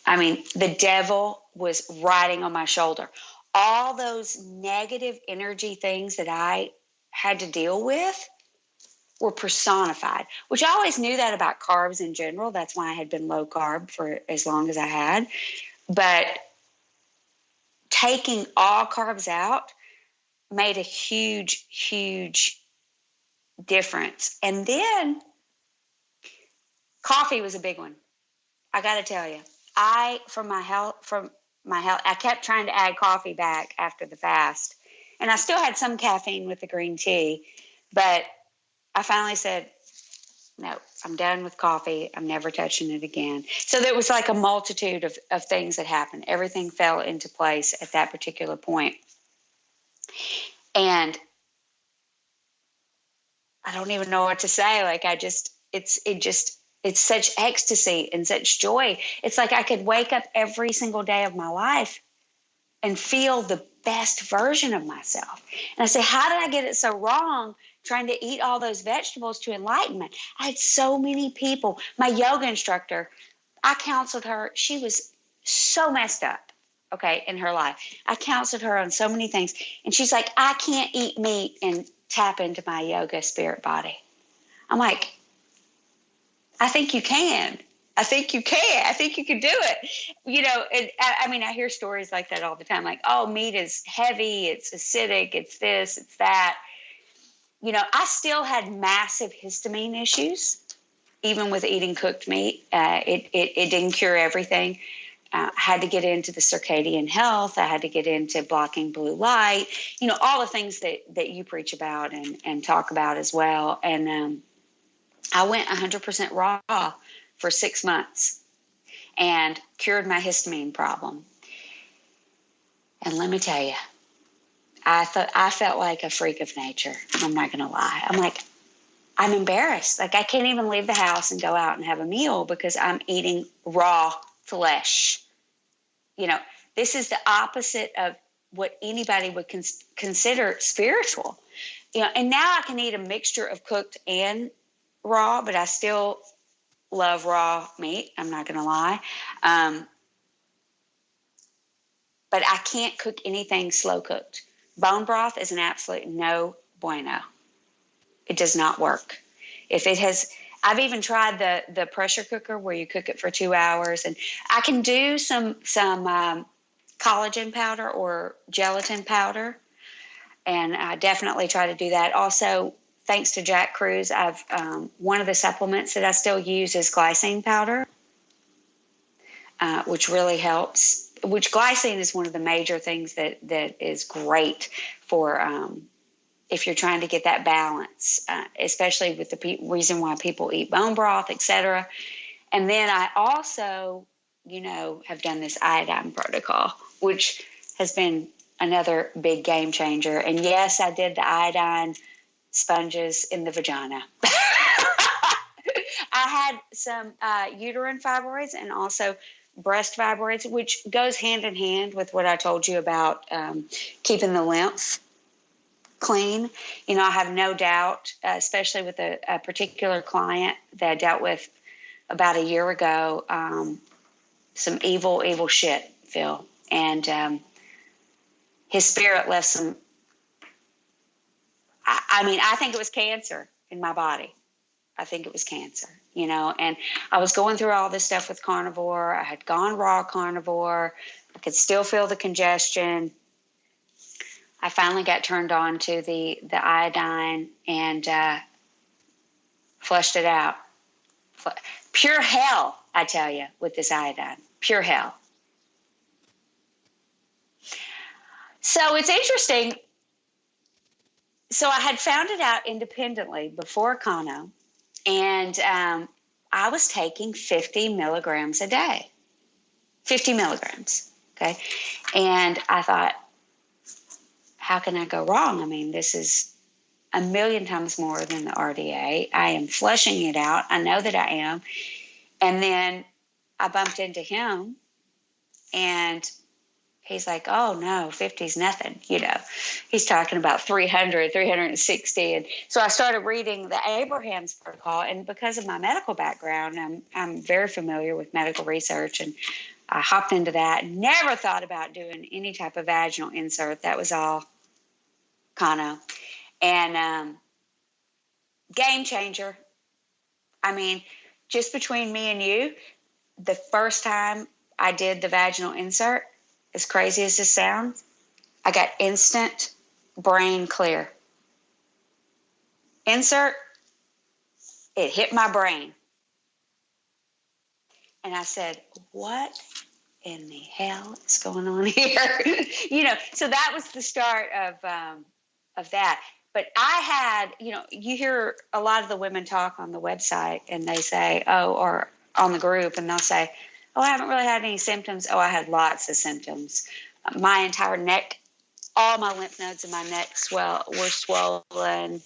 I mean, the devil was riding on my shoulder. All those negative energy things that I had to deal with were personified, which I always knew that about carbs in general. That's why I had been low carb for as long as I had. But taking all carbs out made a huge, huge difference. And then coffee was a big one. I got to tell you, from my health, I kept trying to add coffee back after the fast, and I still had some caffeine with the green tea, but I finally said, no, I'm done with coffee. I'm never touching it again. So there was like a multitude of things that happened. Everything fell into place at that particular point. And I don't even know what to say. Like, it's such ecstasy and such joy. It's like I could wake up every single day of my life and feel the best version of myself. And I say, how did I get it so wrong trying to eat all those vegetables to enlightenment? I had so many people. My yoga instructor, I counseled her. She was so messed up, okay, in her life. I counseled her on so many things. And she's like, I can't eat meat and tap into my yoga spirit body. I'm like, I think you can. I think you can. I think you can do it. You know, and I mean, I hear stories like that all the time. Like, oh, meat is heavy. It's acidic. It's this, it's that. You know, I still had massive histamine issues, even with eating cooked meat. It didn't cure everything. I had to get into the circadian health. I had to get into blocking blue light, you know, all the things that you preach about and talk about as well. And I went 100% raw for 6 months and cured my histamine problem. And let me tell you, I felt like a freak of nature. I'm not going to lie. I'm like, I'm embarrassed. Like, I can't even leave the house and go out and have a meal because I'm eating raw flesh. You know, this is the opposite of what anybody would consider spiritual. You know, and now I can eat a mixture of cooked and raw, but I still love raw meat. I'm not going to lie. But I can't cook anything slow cooked. Bone broth is an absolute no bueno. It does not work. I've even tried the pressure cooker where you cook it for 2 hours, and I can do some collagen powder or gelatin powder, and I definitely try to do that. Also, thanks to Jack Cruz, I've one of the supplements that I still use is glycine powder, which really helps. Which glycine is one of the major things that is great for if you're trying to get that balance, especially with the reason why people eat bone broth, etc. And then I also, you know, have done this iodine protocol, which has been another big game changer. And yes, I did the iodine sponges in the vagina. I had some uterine fibroids and also breast fibroids, which goes hand in hand with what I told you about keeping the lymph clean. You know, I have no doubt, especially with a particular client that I dealt with about a year ago, some evil shit, Phil. And his spirit left some, I mean, I think it was cancer in my body. I think it was cancer, you know, and I was going through all this stuff with carnivore. I had gone raw carnivore. I could still feel the congestion. I finally got turned on to the iodine and flushed it out. Pure hell, I tell you, with this iodine. Pure hell. So it's interesting. So I had found it out independently before Kano. And I was taking 50 milligrams a day, 50 milligrams, okay? And I thought, how can I go wrong? I mean, this is a million times more than the RDA. I am flushing it out. I know that I am. And then I bumped into him, and he's like, oh, no, 50 is nothing, you know. He's talking about 300, 360. And so I started reading the Abraham's protocol. And because of my medical background, I'm very familiar with medical research. And I hopped into that. Never thought about doing any type of vaginal insert. That was all Kano. And game changer. I mean, just between me and you, the first time I did the vaginal insert, as crazy as this sounds, I got instant brain clear. Insert, it hit my brain. And I said, what in the hell is going on here? So that was the start of that. But I had, you hear a lot of the women talk on the website and they say, or on the group, and they'll say, oh, I haven't really had any symptoms. Oh, I had lots of symptoms. My entire neck, all my lymph nodes in my neck were swollen.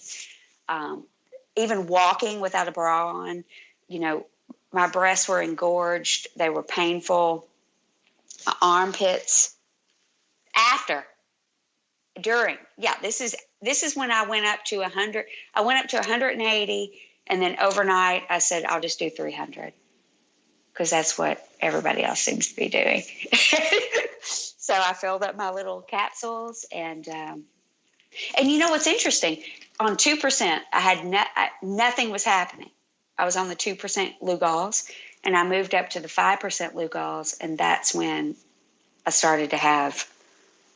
Even walking without a bra on, my breasts were engorged. They were painful. My armpits. During. Yeah, this is when I went up to 100. I went up to 180, and then overnight I said, I'll just do 300 because that's what everybody else seems to be doing. So I filled up my little capsules, and you know what's interesting? On 2%, I had nothing was happening. I was on the 2% Lugol's, and I moved up to the 5% Lugol's, and that's when I started to have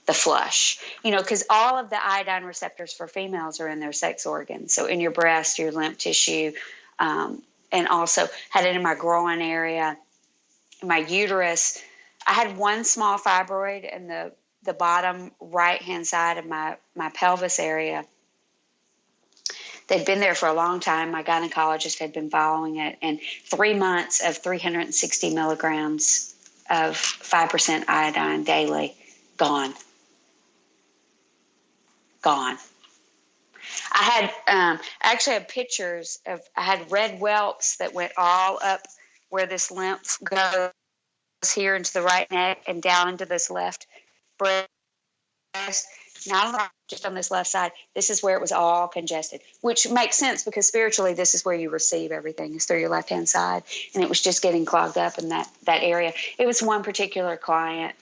the flush. Because all of the iodine receptors for females are in their sex organs. So in your breast, your lymph tissue, and also had it in my groin area, my uterus. I had one small fibroid in the bottom right-hand side of my pelvis area. They'd been there for a long time. My gynecologist had been following it, and 3 months of 360 milligrams of 5% iodine daily, gone. I had actually had pictures of, I had red whelps that went all up where this lymph goes here into the right neck and down into this left breast. Not just on this left side. This is where it was all congested, which makes sense because spiritually this is where you receive everything, is through your left-hand side. And it was just getting clogged up in that area. It was one particular client.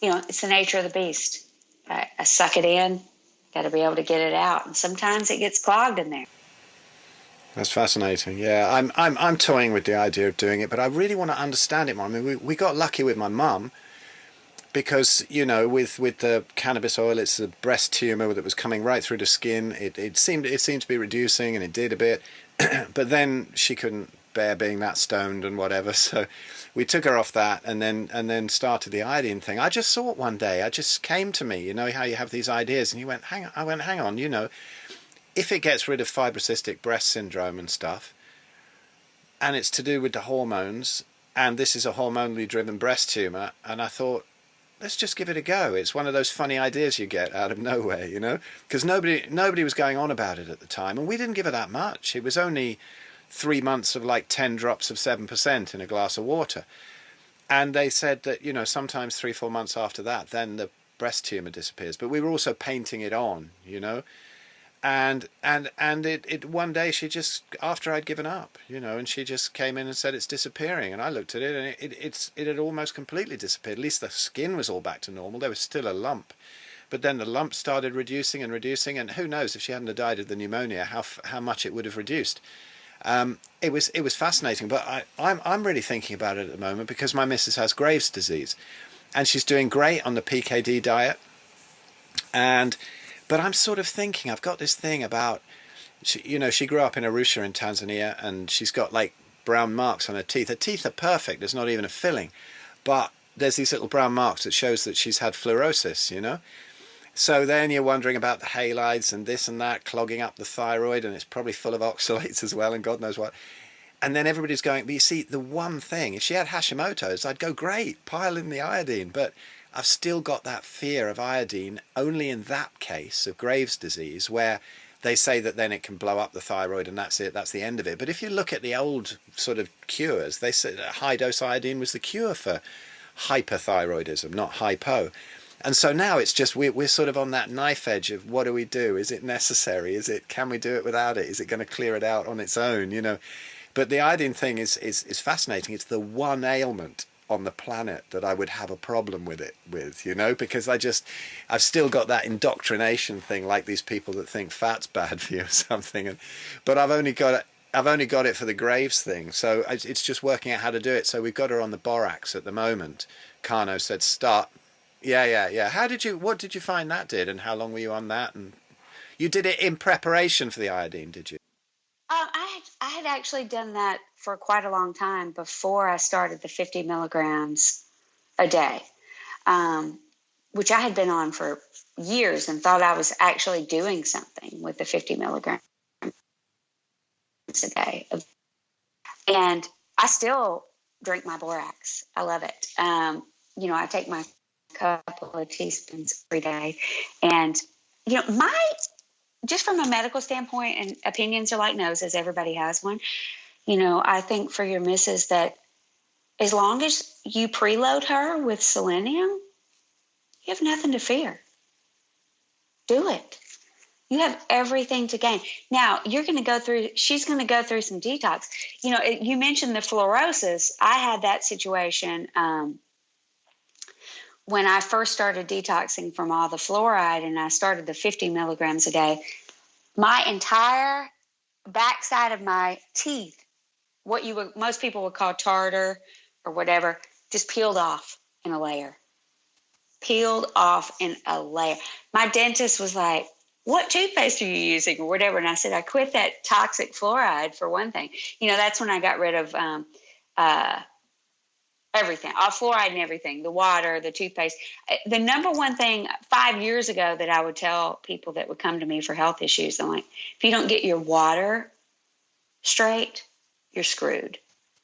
It's the nature of the beast. I suck it in, got to be able to get it out. And sometimes it gets clogged in there. That's fascinating. Yeah, I'm toying with the idea of doing it, but I really want to understand it more. I mean, we got lucky with my mum because, with the cannabis oil, it's a breast tumor that was coming right through the skin. It seemed to be reducing, and it did a bit, but then she couldn't bear being that stoned and whatever. So we took her off that, and then started the iodine thing. I just saw it one day. I just came to me, how you have these ideas, and hang on, if it gets rid of fibrocystic breast syndrome and stuff, and it's to do with the hormones, and this is a hormonally driven breast tumor, and I thought, let's just give it a go. It's one of those funny ideas you get out of nowhere, because nobody was going on about it at the time, and we didn't give it that much. It was only 3 months of like 10 drops of 7% in a glass of water. And they said that, sometimes 3-4 months after that, then the breast tumor disappears. But we were also painting it on, and it one day she just, after I'd given up, and she just came in and said it's disappearing. And I looked at it, and it had almost completely disappeared. At least the skin was all back to normal. There was still a lump. But then the lump started reducing, and who knows, if she hadn't have died of the pneumonia, how much it would have reduced. It was fascinating, but I'm really thinking about it at the moment because my missus has Graves' disease, and she's doing great on the PKD diet. But I'm sort of thinking, I've got this thing about, she grew up in Arusha in Tanzania, and she's got like brown marks on her teeth. Her teeth are perfect. There's not even a filling, but there's these little brown marks that shows that she's had fluorosis, So then you're wondering about the halides and this and that, clogging up the thyroid, and it's probably full of oxalates as well, and God knows what. And then everybody's going, but you see, the one thing, if she had Hashimoto's, I'd go, great, pile in the iodine. But I've still got that fear of iodine only in that case of Graves' disease, where they say that then it can blow up the thyroid and that's it, that's the end of it. But if you look at the old sort of cures, they said high-dose iodine was the cure for hyperthyroidism, not hypo. And so now it's just we're sort of on that knife edge of what do we do? Is it necessary? Can we do it without it? Is it going to clear it out on its own? But the iodine thing is fascinating. It's the one ailment on the planet that I would have a problem with it because I've still got that indoctrination thing, like these people that think fat's bad for you or something. But I've only got it for the Graves thing. So it's just working out how to do it. So we've got her on the borax at the moment. Carno said start. Yeah. What did you find that did, and how long were you on that? And you did it in preparation for the iodine, did you? I had actually done that for quite a long time before I started the 50 milligrams a day, which I had been on for years and thought I was actually doing something with the 50 milligrams a day. And I still drink my borax. I love it. I take my couple of teaspoons every day. And, just from a medical standpoint, and opinions are like noses, everybody has one. I think for your missus that as long as you preload her with selenium, you have nothing to fear. Do it. You have everything to gain. Now, she's going to go through some detox. You mentioned the fluorosis. I had that situation when I first started detoxing from all the fluoride and I started the 50 milligrams a day. My entire backside of my teeth, what most people would call tartar or whatever, just peeled off in a layer. Peeled off in a layer. My dentist was like, what toothpaste are you using or whatever? And I said, I quit that toxic fluoride for one thing. That's when I got rid of everything, all fluoride and everything, the water, the toothpaste. The number one thing 5 years ago that I would tell people that would come to me for health issues, I'm like, if you don't get your water straight, you're screwed.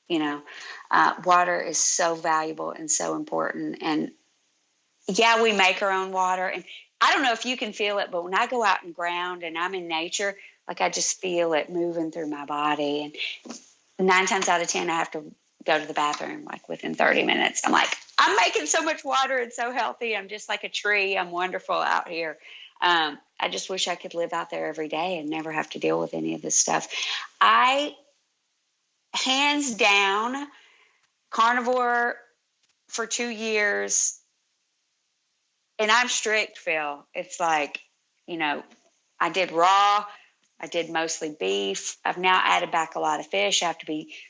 Water is so valuable and so important. And yeah, we make our own water. And I don't know if you can feel it, but when I go out and ground and I'm in nature, like I just feel it moving through my body. And 9 times out of 10, I have to go to the bathroom like within 30 minutes. I'm like, I'm making so much water and so healthy. I'm just like a tree. I'm wonderful out here. I just wish I could live out there every day and never have to deal with any of this stuff. Hands down, carnivore for 2 years. And I'm strict, Phil. It's like, I did raw. I did mostly beef. I've now added back a lot of fish.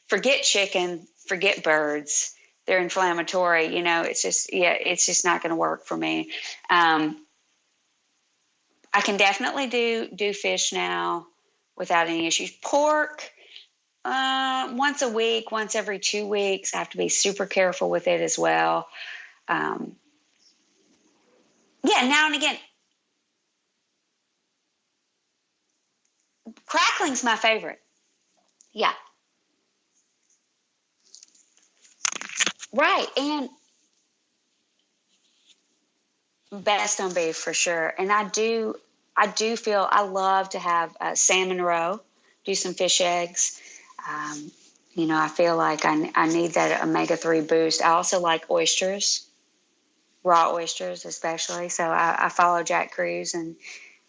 Forget chicken, forget birds. They're inflammatory. It's just not going to work for me. I can definitely do fish now without any issues. Pork, once a week, once every 2 weeks. I have to be super careful with it as well. Now and again. Crackling's my favorite. Yeah. Right. And best on beef for sure. And I do feel I love to have salmon roe, do some fish eggs. I feel like I need that omega-3 boost. I also like oysters, raw oysters especially. So I follow Jack Cruz in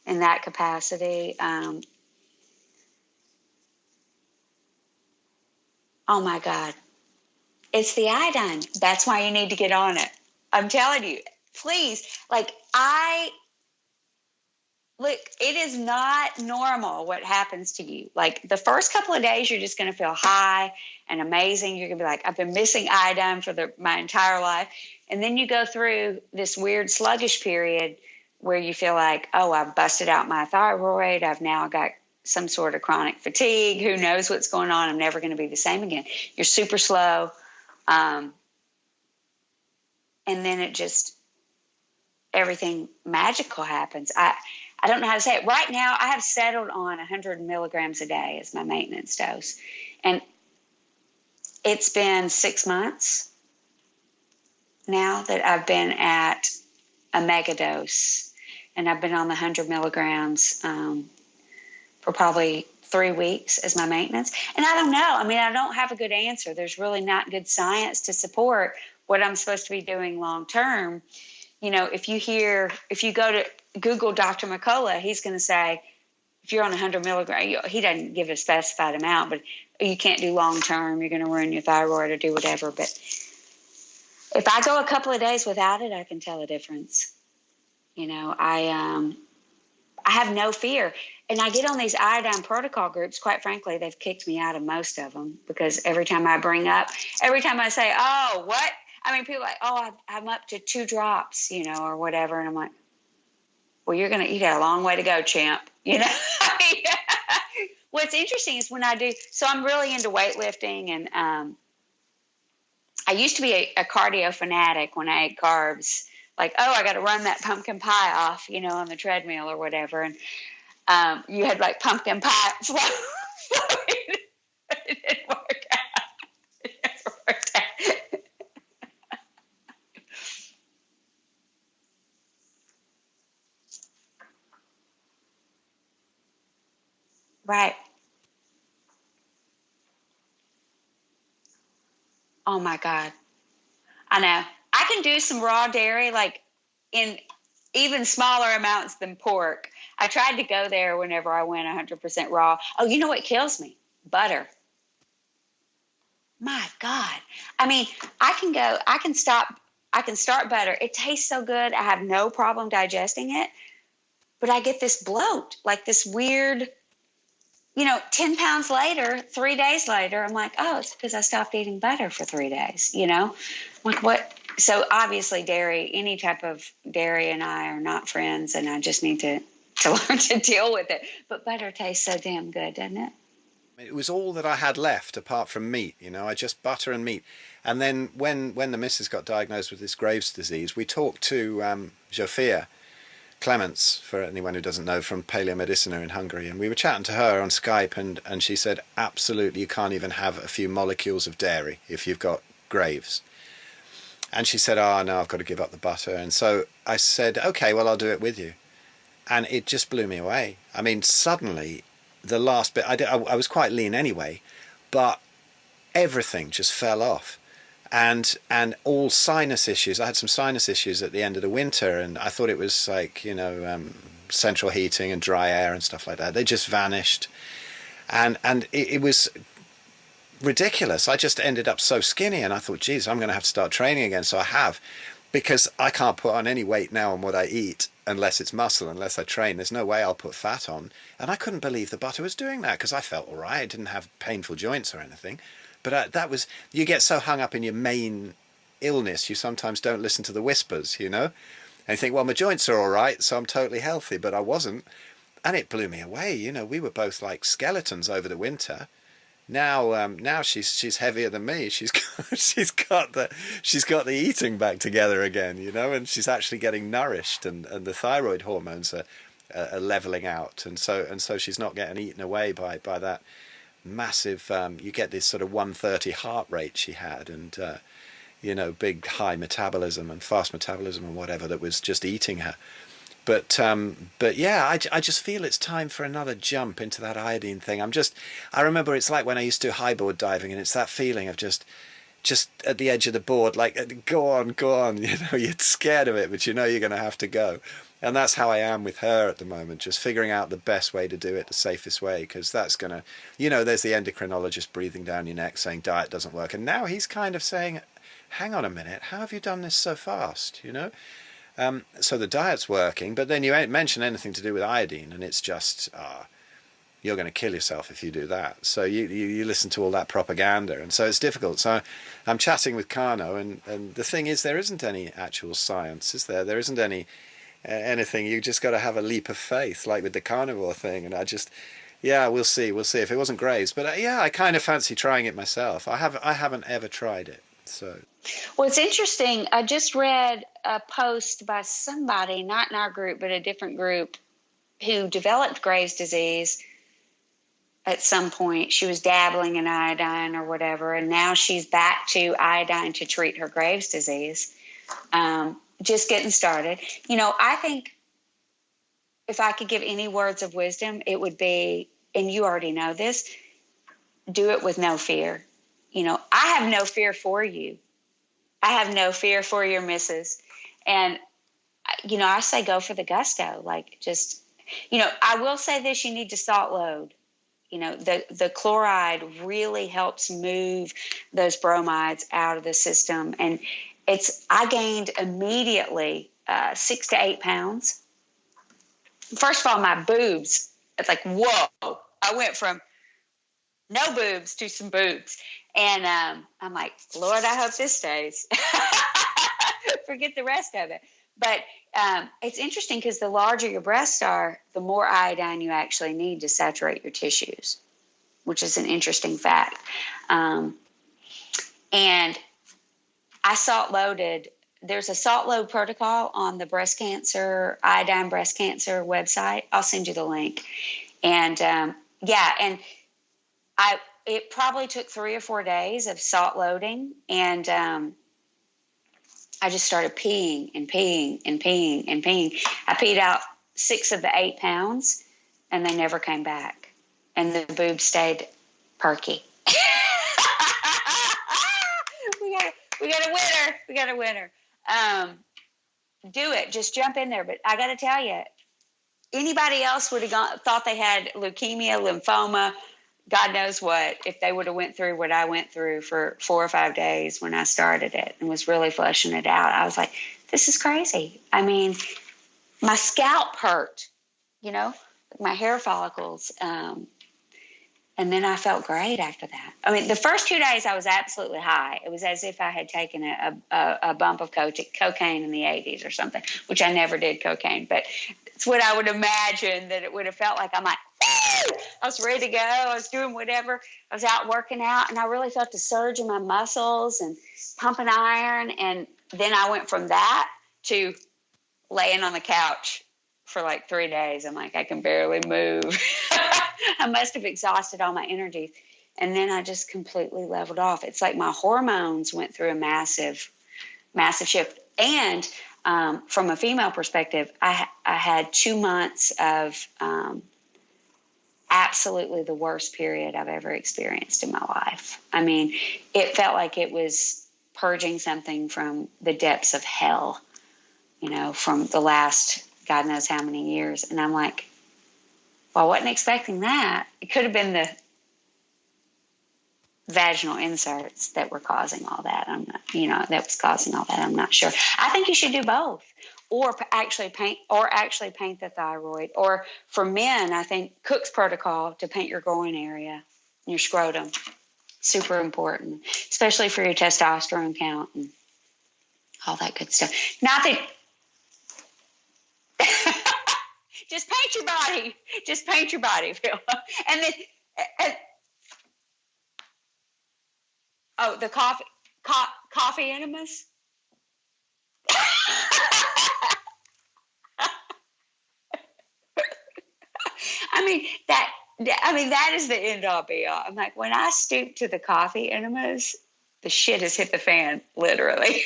that capacity. Oh my God. It's the iodine. That's why you need to get on it. I'm telling you, please. Look, it is not normal what happens to you. Like the first couple of days, you're just going to feel high and amazing. You're going to be like, I've been missing iodine for my entire life. And then you go through this weird sluggish period where you feel like, oh, I've busted out my thyroid. I've now got some sort of chronic fatigue. Who knows what's going on? I'm never going to be the same again. You're super slow. And then everything magical happens. I don't know how to say it. Right now, I have settled on 100 milligrams a day as my maintenance dose. And it's been 6 months now that I've been at a mega dose. And I've been on the 100 milligrams for probably 3 weeks as my maintenance. And I don't know. I mean, I don't have a good answer. There's really not good science to support what I'm supposed to be doing long term. If you go to Google Dr. McCullough, he's going to say, if you're on 100 milligrams, he doesn't give a specified amount, but you can't do long term. You're going to ruin your thyroid or do whatever. But if I go a couple of days without it, I can tell a difference. I have no fear. And I get on these iodine protocol groups. Quite frankly, they've kicked me out of most of them because every time I say, oh, what? I mean, people are like, oh, I'm up to 2 drops, or whatever. And I'm like, well, you got a long way to go, champ. what's interesting is when I do, so I'm really into weightlifting, and I used to be a cardio fanatic when I ate carbs. Like, oh, I got to run that pumpkin pie off, on the treadmill or whatever. And you had like pumpkin pie flow. It didn't work out. It never worked out. Right. Oh my God. I know. I can do some raw dairy, like in even smaller amounts than pork. I tried to go there whenever I went 100% raw. Oh, you know what kills me? Butter. My God. I mean, I can start butter. It tastes so good. I have no problem digesting it, but I get this bloat, like this weird, 10 pounds later, 3 days later, I'm like, oh, it's because I stopped eating butter for 3 days, Like what? So obviously dairy, any type of dairy and I are not friends, and I just need to learn to deal with it. But butter tastes so damn good, doesn't it? It was all that I had left apart from meat, I just butter and meat. And then when the missus got diagnosed with this Graves' disease, we talked to Zsofia Clements, for anyone who doesn't know, from Paleomedicina in Hungary, and we were chatting to her on Skype, and she said, absolutely, you can't even have a few molecules of dairy if you've got Graves. And she said, oh, no, I've got to give up the butter. And so I said, okay, well, I'll do it with you. And it just blew me away. I mean, suddenly, the last bit, I was quite lean anyway, but everything just fell off. And all sinus issues. I had some sinus issues at the end of the winter, and I thought it was like, central heating and dry air and stuff like that. They just vanished. And it was ridiculous. I just ended up so skinny, and I thought, geez, I'm going to have to start training again. So I have, because I can't put on any weight now on what I eat unless it's muscle, unless I train. There's no way I'll put fat on. And I couldn't believe the butter was doing that, because I felt all right. I didn't have painful joints or anything. But that was, you get so hung up in your main illness, you sometimes don't listen to the whispers, And you think, well, my joints are all right, so I'm totally healthy, but I wasn't. And it blew me away. We were both like skeletons over the winter. Now she's heavier than me. She's got the eating back together again, and she's actually getting nourished, and the thyroid hormones are leveling out, and so she's not getting eaten away by that massive. You get this sort of 130 heart rate she had, and big high metabolism and fast metabolism and whatever that was just eating her. But yeah, I just feel it's time for another jump into that iodine thing. I remember it's like when I used to do highboard diving, and it's that feeling of just at the edge of the board, like, go on, you're scared of it, but you're going to have to go. And that's how I am with her at the moment, just figuring out the best way to do it, the safest way, because that's going to, there's the endocrinologist breathing down your neck saying diet doesn't work. And now he's kind of saying, hang on a minute, how have you done this so fast, So the diet's working, but then you ain't mention anything to do with iodine, and it's just, you're going to kill yourself if you do that. So you listen to all that propaganda, and so it's difficult. So I'm chatting with Carno, and the thing is, there isn't any actual science, is there? There isn't anything. You just got to have a leap of faith, like with the carnivore thing. And we'll see if it wasn't Graves, but I kind of fancy trying it myself. I haven't ever tried it. So, well, it's interesting. I just read a post by somebody, not in our group, but a different group, who developed Graves' disease at some point. She was dabbling in iodine or whatever, and now she's back to iodine to treat her Graves' disease. Just getting started. I think if I could give any words of wisdom, it would be, and you already know this, do it with no fear. I have no fear for you. I have no fear for your missus. And, I say go for the gusto. Like, just, I will say this, you need to salt load. The chloride really helps move those bromides out of the system. And I gained immediately 6 to 8 pounds. First of all, my boobs, it's like, whoa. I went from no boobs to some boobs. And I'm like, Lord, I hope this stays. Forget the rest of it. But it's interesting because the larger your breasts are, the more iodine you actually need to saturate your tissues, which is an interesting fact. And I salt loaded. There's a salt load protocol on the iodine breast cancer website. I'll send you the link. And it probably took 3 or 4 days of salt loading, and I just started peeing and peeing and peeing and peeing. I peed out 6 of the 8 pounds, and they never came back. And the boobs stayed perky. We got a winner. We got a winner. Do it. Just jump in there. But I got to tell you, anybody else would have thought they had leukemia, lymphoma, God knows what, if they would have went through what I went through for 4 or 5 days when I started it and was really fleshing it out. I was like, this is crazy. I mean, my scalp hurt, my hair follicles. And then I felt great after that. I mean, the first 2 days I was absolutely high. It was as if I had taken a bump of cocaine in the 80s or something, which I never did cocaine. But it's what I would imagine that it would have felt like. I'm like, woo! I was ready to go. I was doing whatever. I was out working out, and I really felt the surge in my muscles and pumping iron. And then I went from that to laying on the couch for like 3 days. I'm like, I can barely move. I must have exhausted all my energy. And then I just completely leveled off. It's like my hormones went through a massive, massive shift. And from a female perspective, I had 2 months of absolutely the worst period I've ever experienced in my life. I mean, it felt like it was purging something from the depths of hell, from the last God knows how many years. And I'm like, well, I wasn't expecting that. It could have been the vaginal inserts that were causing all that. I'm not, that was causing all that. I'm not sure. I think you should do both, or actually paint the thyroid. Or for men, I think Cook's protocol to paint your groin area, your scrotum, super important, especially for your testosterone count and all that good stuff. Not that. Just paint your body. Just paint your body, Phil. And then, the coffee enemas. That is the end all be all. I'm like, when I stoop to the coffee enemas, the shit has hit the fan, literally.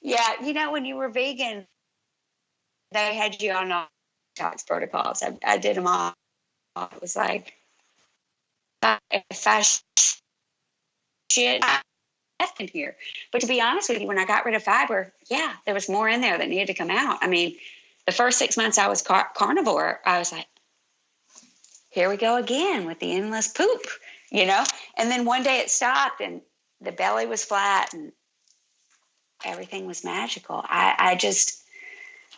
Yeah, when you were vegan, they had you on all detox protocols. I did them all. It was like, if I shit, I left in here. But to be honest with you, when I got rid of fiber, there was more in there that needed to come out. I mean, the first 6 months I was carnivore, I was like, here we go again with the endless poop, And then one day it stopped and the belly was flat and everything was magical. I just,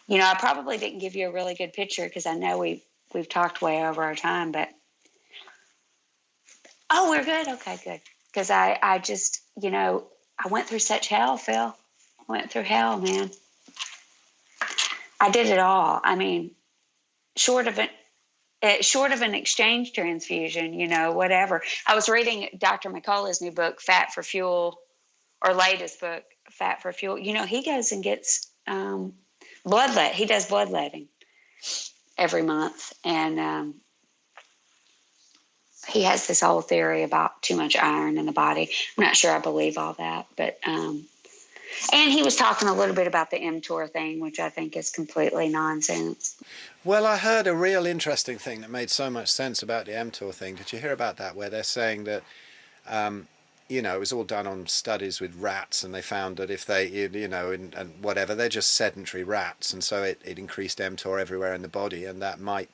I probably didn't give you a really good picture because I know we've talked way over our time, but we're good. Okay, good. Because I just, I went through such hell, Phil. I went through hell, man. I did it all. I mean, short of an exchange transfusion, whatever. I was reading Dr. McCullough's new book, Fat for Fuel, or latest book, Fat for Fuel. He goes and gets he does bloodletting every month. And he has this whole theory about too much iron in the body. I'm not sure I believe all that, but and he was talking a little bit about the mTOR thing, which I think is completely nonsense. Well, I heard a real interesting thing that made so much sense about the mTOR thing. Did you hear about that? Where they're saying that, it was all done on studies with rats, and they found that if they, and whatever, they're just sedentary rats, and so it increased mTOR everywhere in the body, and that might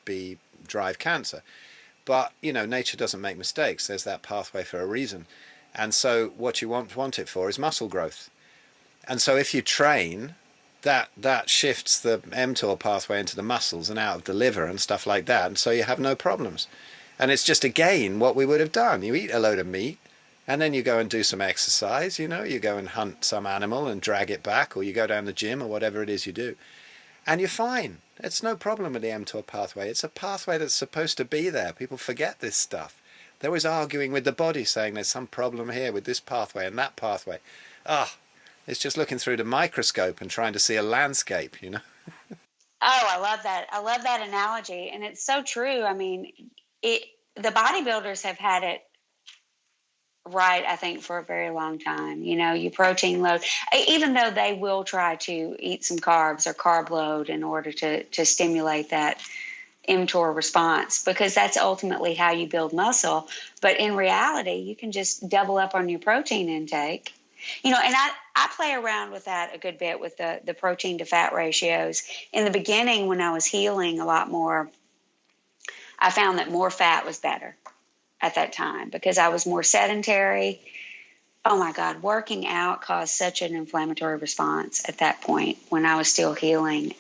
drive cancer. But, nature doesn't make mistakes. There's that pathway for a reason. And so what you want it for is muscle growth. And so if you train that shifts the mTOR pathway into the muscles and out of the liver and stuff like that, and so you have no problems. And it's just again what we would have done. You eat a load of meat, and then you go and do some exercise. You go and hunt some animal and drag it back, or you go down the gym or whatever it is you do, and you're fine. It's no problem with the mTOR pathway. It's a pathway that's supposed to be there. People forget this stuff. They're always arguing with the body, saying there's some problem here with this pathway and that pathway. It's just looking through the microscope and trying to see a landscape. Oh, I love that. I love that analogy. And it's so true. I mean, the bodybuilders have had it right, I think, for a very long time. You protein load, even though they will try to eat some carbs or carb load in order to stimulate that mTOR response, because that's ultimately how you build muscle. But in reality, you can just double up on your protein intake. And I play around with that a good bit with the protein to fat ratios. In the beginning, when I was healing a lot more, I found that more fat was better at that time because I was more sedentary. Oh my God, working out caused such an inflammatory response at that point when I was still healing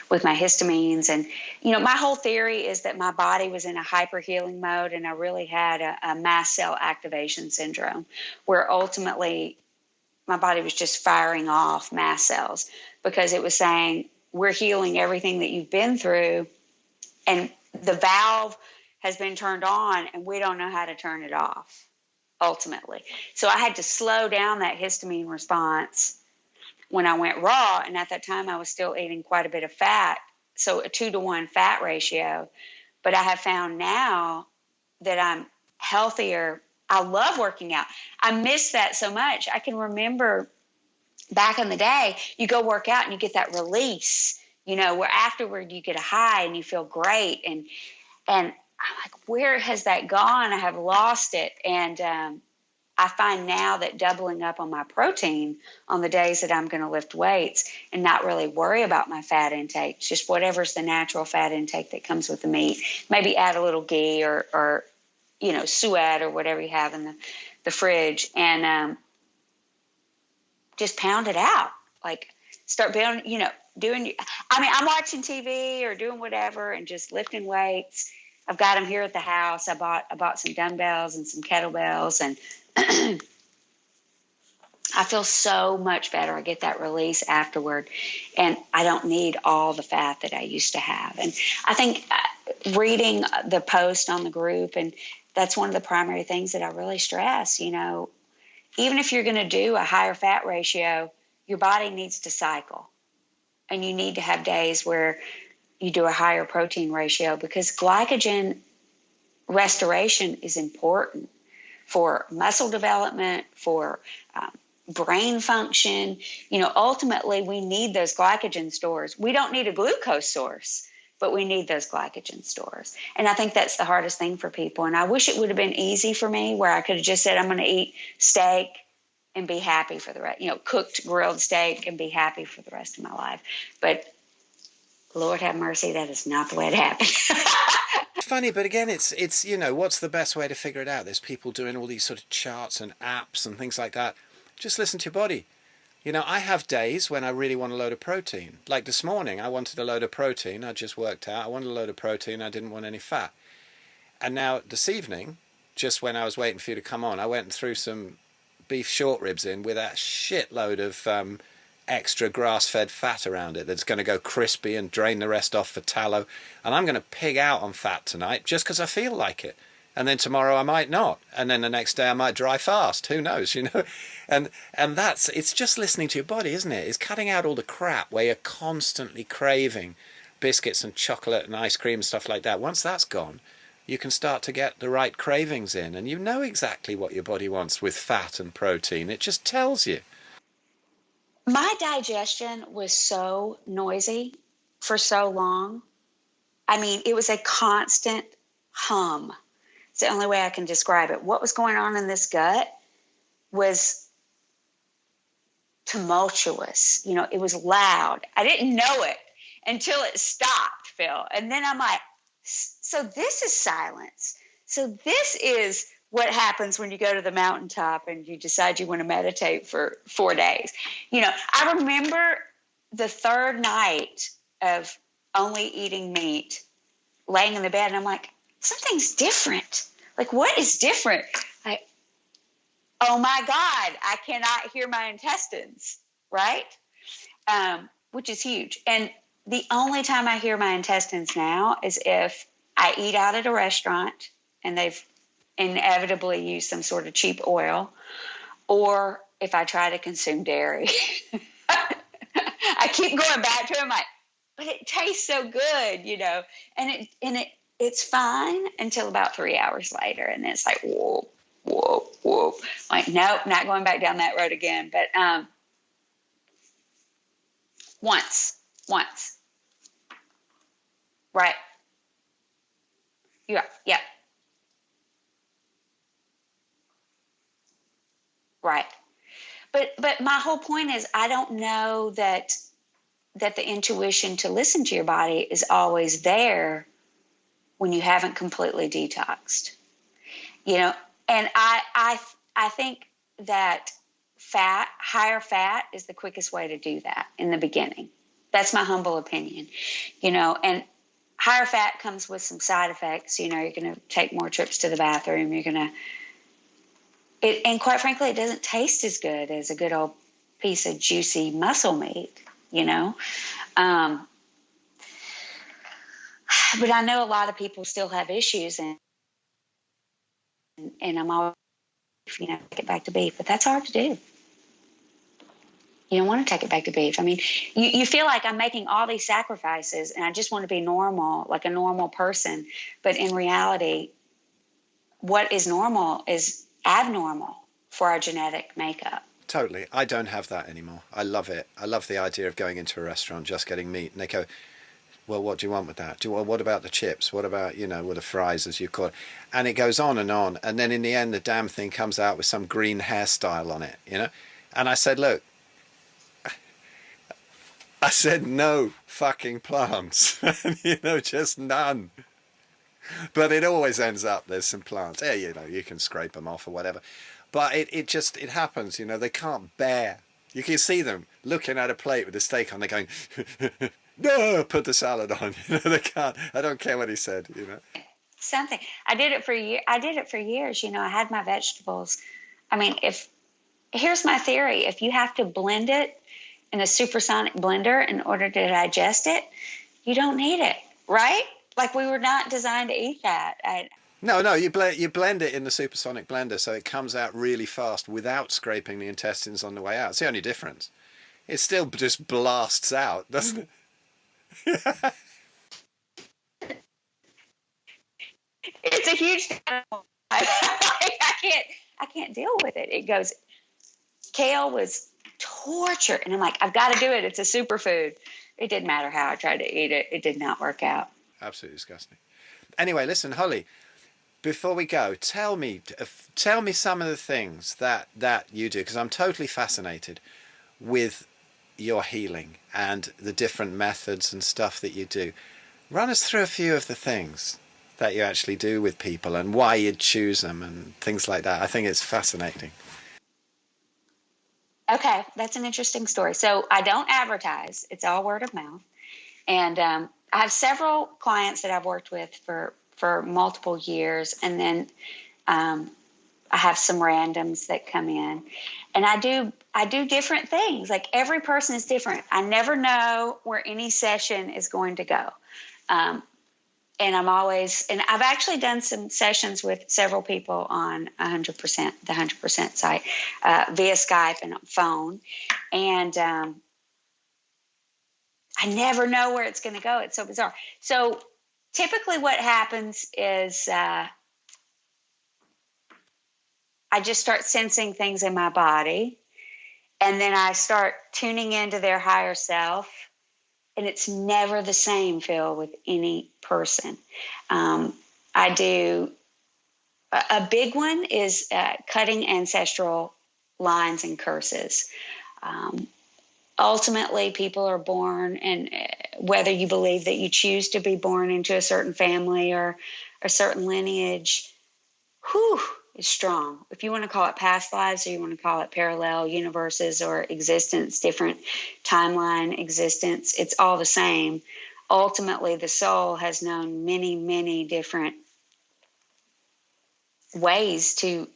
with my histamines. And, my whole theory is that my body was in a hyper healing mode, and I really had a mast cell activation syndrome where ultimately my body was just firing off mast cells because it was saying, we're healing everything that you've been through, and the valve has been turned on and we don't know how to turn it off. Ultimately. So I had to slow down that histamine response when I went raw. And at that time, I was still eating quite a bit of fat. So a 2-to-1 fat ratio. But I have found now that I'm healthier. I love working out. I miss that so much. I can remember back in the day, you go work out and you get that release, where afterward you get a high and you feel great. And I'm like, where has that gone? I have lost it. And I find now that doubling up on my protein on the days that I'm going to lift weights and not really worry about my fat intake, just whatever's the natural fat intake that comes with the meat, maybe add a little ghee or suet or whatever you have in the fridge, and just pound it out. Like start doing, I'm watching TV or doing whatever and just lifting weights. I've got them here at the house. I bought some dumbbells and some kettlebells, and I feel so much better. I get that release afterward, and I don't need all the fat that I used to have. And I think reading the post on the group, and that's one of the primary things that I really stress, even if you're going to do a higher fat ratio, your body needs to cycle, and you need to have days where you do a higher protein ratio, because glycogen restoration is important for muscle development, for brain function. Ultimately, we need those glycogen stores. We don't need a glucose source, but we need those glycogen stores. And I think that's the hardest thing for people. And I wish it would have been easy for me, where I could have just said, I'm going to eat steak and be happy for the rest, cooked grilled steak and be happy for the rest of my life. But Lord have mercy, that is not the way it happened. It's funny, but again, it's what's the best way to figure it out? There's people doing all these sort of charts and apps and things like that. Just listen to your body. I have days when I really want a load of protein. Like this morning, I wanted a load of protein. I just worked out. I wanted a load of protein. I didn't want any fat. And now this evening, just when I was waiting for you to come on, I went and threw some beef short ribs in with a shitload of extra grass-fed fat around it that's going to go crispy and drain the rest off for tallow. And I'm going to pig out on fat tonight just because I feel like it. And then tomorrow I might not. And then the next day I might dry fast. Who knows, And it's just listening to your body, isn't it? It's cutting out all the crap where you're constantly craving biscuits and chocolate and ice cream and stuff like that. Once that's gone, you can start to get the right cravings in. And you know exactly what your body wants with fat and protein. It just tells you. My digestion was so noisy for so long. I mean, it was a constant hum. It's the only way I can describe it. What was going on in this gut was tumultuous. It was loud. I didn't know it until it stopped, Phil. And then I'm like, so this is silence. So this is what happens when you go to the mountaintop and you decide you want to meditate for 4 days. I remember the third night of only eating meat, laying in the bed, and I'm like, something's different. Like, what is different? Like, oh my God, I cannot hear my intestines, right? Which is huge. And the only time I hear my intestines now is if I eat out at a restaurant and they've inevitably used some sort of cheap oil, or if I try to consume dairy. I keep going back to it. I'm like, but it tastes so good, you know, and it's fine until about 3 hours later. And it's like, whoa, whoa, whoa. Like, nope, not going back down that road again. But once, right? Yeah, right. But my whole point is, I don't know that the intuition to listen to your body is always there when you haven't completely detoxed, you know. And I think that higher fat is the quickest way to do that in the beginning. That's my humble opinion, you know. And higher fat comes with some side effects. You know, you're going to take more trips to the bathroom. You're going to, and quite frankly, it doesn't taste as good as a good old piece of juicy muscle meat, you know. But I know a lot of people still have issues, and I'm always, you know, take it back to beef, but that's hard to do. You don't want to take it back to beef. I mean, you feel like I'm making all these sacrifices and I just want to be normal, like a normal person. But in reality, what is normal is abnormal for our genetic makeup. Totally. I don't have that anymore. I love it. I love the idea of going into a restaurant, just getting meat. And they go, well, what do you want with that? What about the chips? What about, you know, what the fries, as you call it? And it goes on. And then in the end, the damn thing comes out with some green hairstyle on it, you know? And I said, look, no fucking plants, you know, just none. But it always ends up there's some plants. Yeah, you know, you can scrape them off or whatever. But it happens, you know, they can't bear. You can see them looking at a plate with a steak on, they're going, no, put the salad on. You know, they can't. I don't care what he said, you know. Something. I did it for years. You know, I had my vegetables. I mean, here's my theory. If you have to blend it in a supersonic blender in order to digest it, you don't need it, right? Like, we were not designed to eat that. No, you blend it in the supersonic blender so it comes out really fast without scraping the intestines on the way out. It's the only difference. It still just blasts out, doesn't it? It's a huge I can't deal with it. It goes, kale was torture. And I'm like, I've got to do it. It's a superfood. It didn't matter how I tried to eat it. It did not work out. Absolutely disgusting. Anyway, listen, Holley, before we go, tell me some of the things that you do, because I'm totally fascinated with your healing and the different methods and stuff that you do. Run us through a few of the things that you actually do with people and why you'd choose them and things like that. I think it's fascinating. Okay, that's an interesting story. So I don't advertise. It's all word of mouth. And I have several clients that I've worked with for multiple years. And then I have some randoms that come in. And I do different things. Like, every person is different. I never know where any session is going to go. And I've actually done some sessions with several people on 100%, the 100% site, via Skype and phone. And I never know where it's going to go. It's so bizarre. So typically what happens is I just start sensing things in my body, and then I start tuning into their higher self. And it's never the same, Phil, with any person. I do a big one is cutting ancestral lines and curses. Ultimately, people are born, and whether you believe that you choose to be born into a certain family or a certain lineage, is strong. If you want to call it past lives, or you want to call it parallel universes or existence, different timeline existence, it's all the same. Ultimately, the soul has known many, many different ways to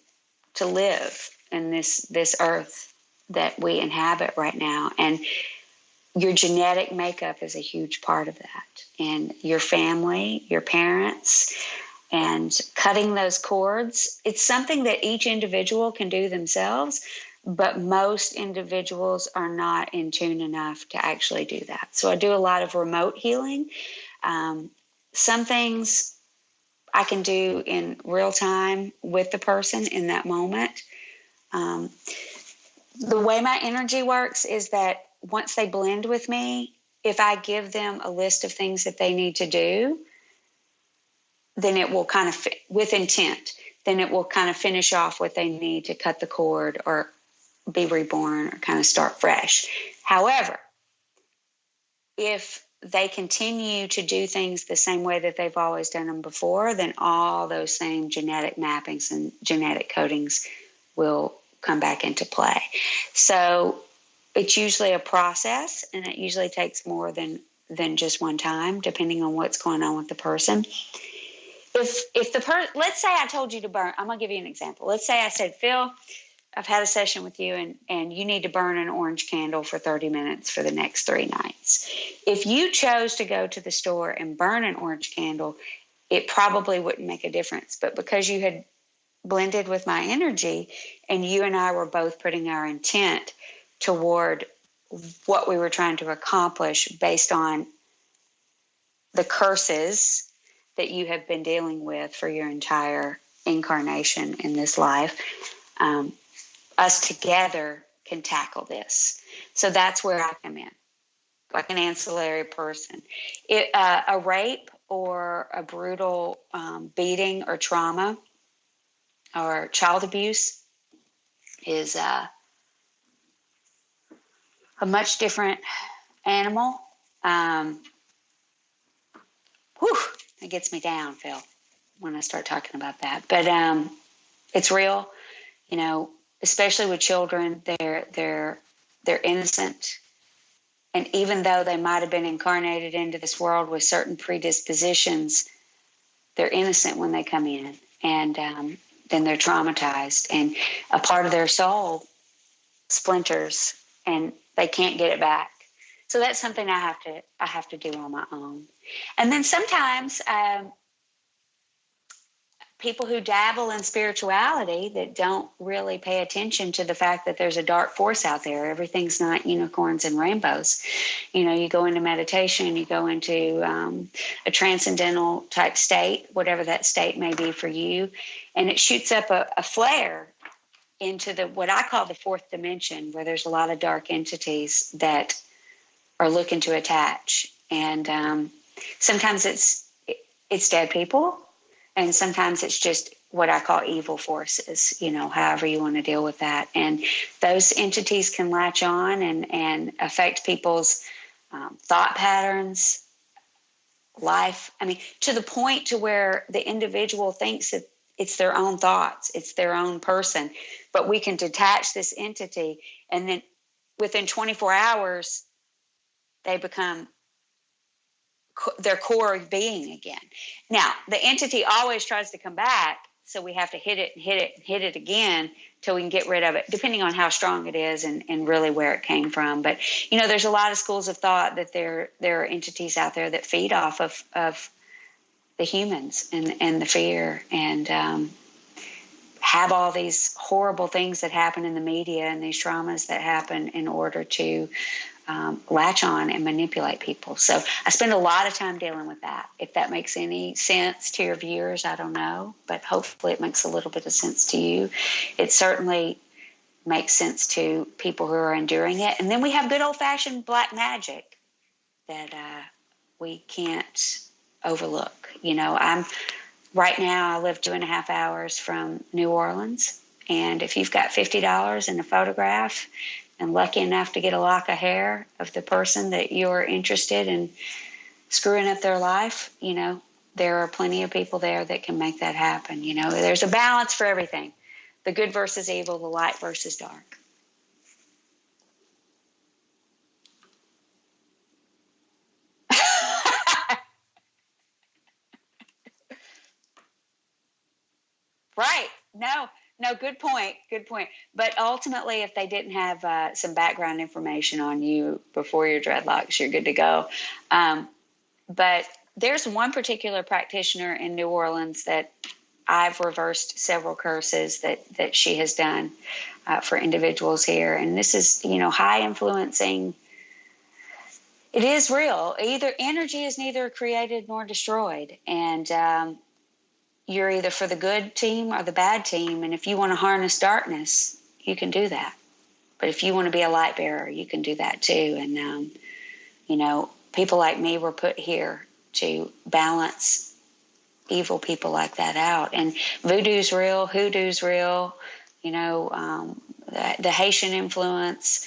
live in this earth that we inhabit right now. And your genetic makeup is a huge part of that. And your family, your parents, and cutting those cords, it's something that each individual can do themselves, but most individuals are not in tune enough to actually do that. So I do a lot of remote healing. Some things I can do in real time with the person in that moment. The way my energy works is that once they blend with me, if I give them a list of things that they need to do, then it will kind of, with intent, then it will kind of finish off what they need to cut the cord or be reborn or kind of start fresh. However, if they continue to do things the same way that they've always done them before, then all those same genetic mappings and genetic codings will come back into play. So it's usually a process, and it usually takes more than just one time, depending on what's going on with the person. If the person, let's say I told you to burn, I'm going to give you an example. Let's say I said, Phil, I've had a session with you and you need to burn an orange candle for 30 minutes for the next 3 nights. If you chose to go to the store and burn an orange candle, it probably wouldn't make a difference. But because you had blended with my energy and you and I were both putting our intent toward what we were trying to accomplish based on the curses that you have been dealing with for your entire incarnation in this life, us together can tackle this. So that's where I come in, like an ancillary person. A rape or a brutal beating or trauma or child abuse is a much different animal. It gets me down, Phil, when I start talking about that. But it's real, especially with children. They're innocent, and even though they might have been incarnated into this world with certain predispositions, they're innocent when they come in, and then they're traumatized, and a part of their soul splinters, and they can't get it back. So that's something I have to do on my own. And then sometimes people who dabble in spirituality that don't really pay attention to the fact that there's a dark force out there. Everything's not unicorns and rainbows. You go into meditation, you go into a transcendental type state, whatever that state may be for you, and it shoots up a flare into what I call the fourth dimension, where there's a lot of dark entities that are looking to attach. And sometimes it's dead people, and sometimes it's just what I call evil forces, however you want to deal with that. And those entities can latch on and affect people's thought patterns, life. To the point to where the individual thinks that it's their own thoughts, it's their own person. But we can detach this entity, and then within 24 hours, they become their core being again. Now, the entity always tries to come back, so we have to hit it again till we can get rid of it, depending on how strong it is and really where it came from. But, there's a lot of schools of thought that there are entities out there that feed off of the humans and the fear and have all these horrible things that happen in the media and these traumas that happen in order to latch on and manipulate people. So I spend a lot of time dealing with that. If that makes any sense to your viewers, I don't know, but hopefully it makes a little bit of sense to you. It certainly makes sense to people who are enduring it. And then we have good old-fashioned black magic that we can't overlook. Right now I live 2.5 hours from New Orleans, and if you've got $50 and a photograph and lucky enough to get a lock of hair of the person that you're interested in screwing up their life, there are plenty of people there that can make that happen. You know, there's a balance for everything. The good versus evil, the light versus dark. Right. No, good point. Good point. But ultimately, if they didn't have some background information on you before your dreadlocks, you're good to go. But there's one particular practitioner in New Orleans that I've reversed several curses that she has done for individuals here. And this is, you know, high influencing. It is real. Either energy is neither created nor destroyed. And you're either for the good team or the bad team. And if you want to harness darkness, you can do that. But if you want to be a light bearer, you can do that too. And, you know, people like me were put here to balance evil people like that out. And voodoo's real, hoodoo's real, you know, the Haitian influence.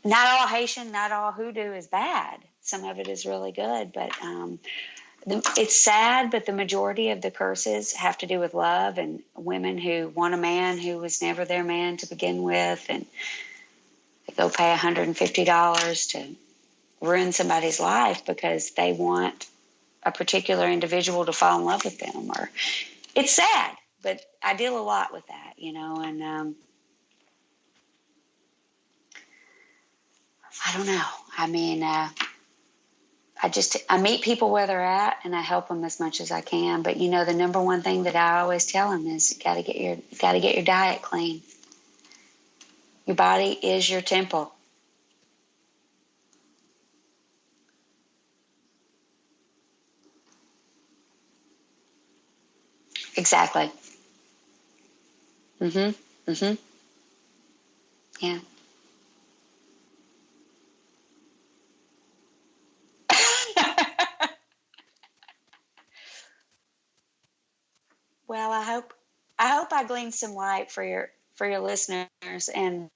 Not all Haitian, not all hoodoo is bad. Some of it is really good, but it's sad, but the majority of the curses have to do with love and women who want a man who was never their man to begin with, and they go pay $150 to ruin somebody's life because they want a particular individual to fall in love with them. Or it's sad, but I deal a lot with that, you know, and I don't know. I mean, I meet people where they're at and I help them as much as I can. But, you know, the number one thing that I always tell them is you got to get your diet clean. Your body is your temple. Exactly. Yeah. Well, I hope I gleaned some light for your listeners, and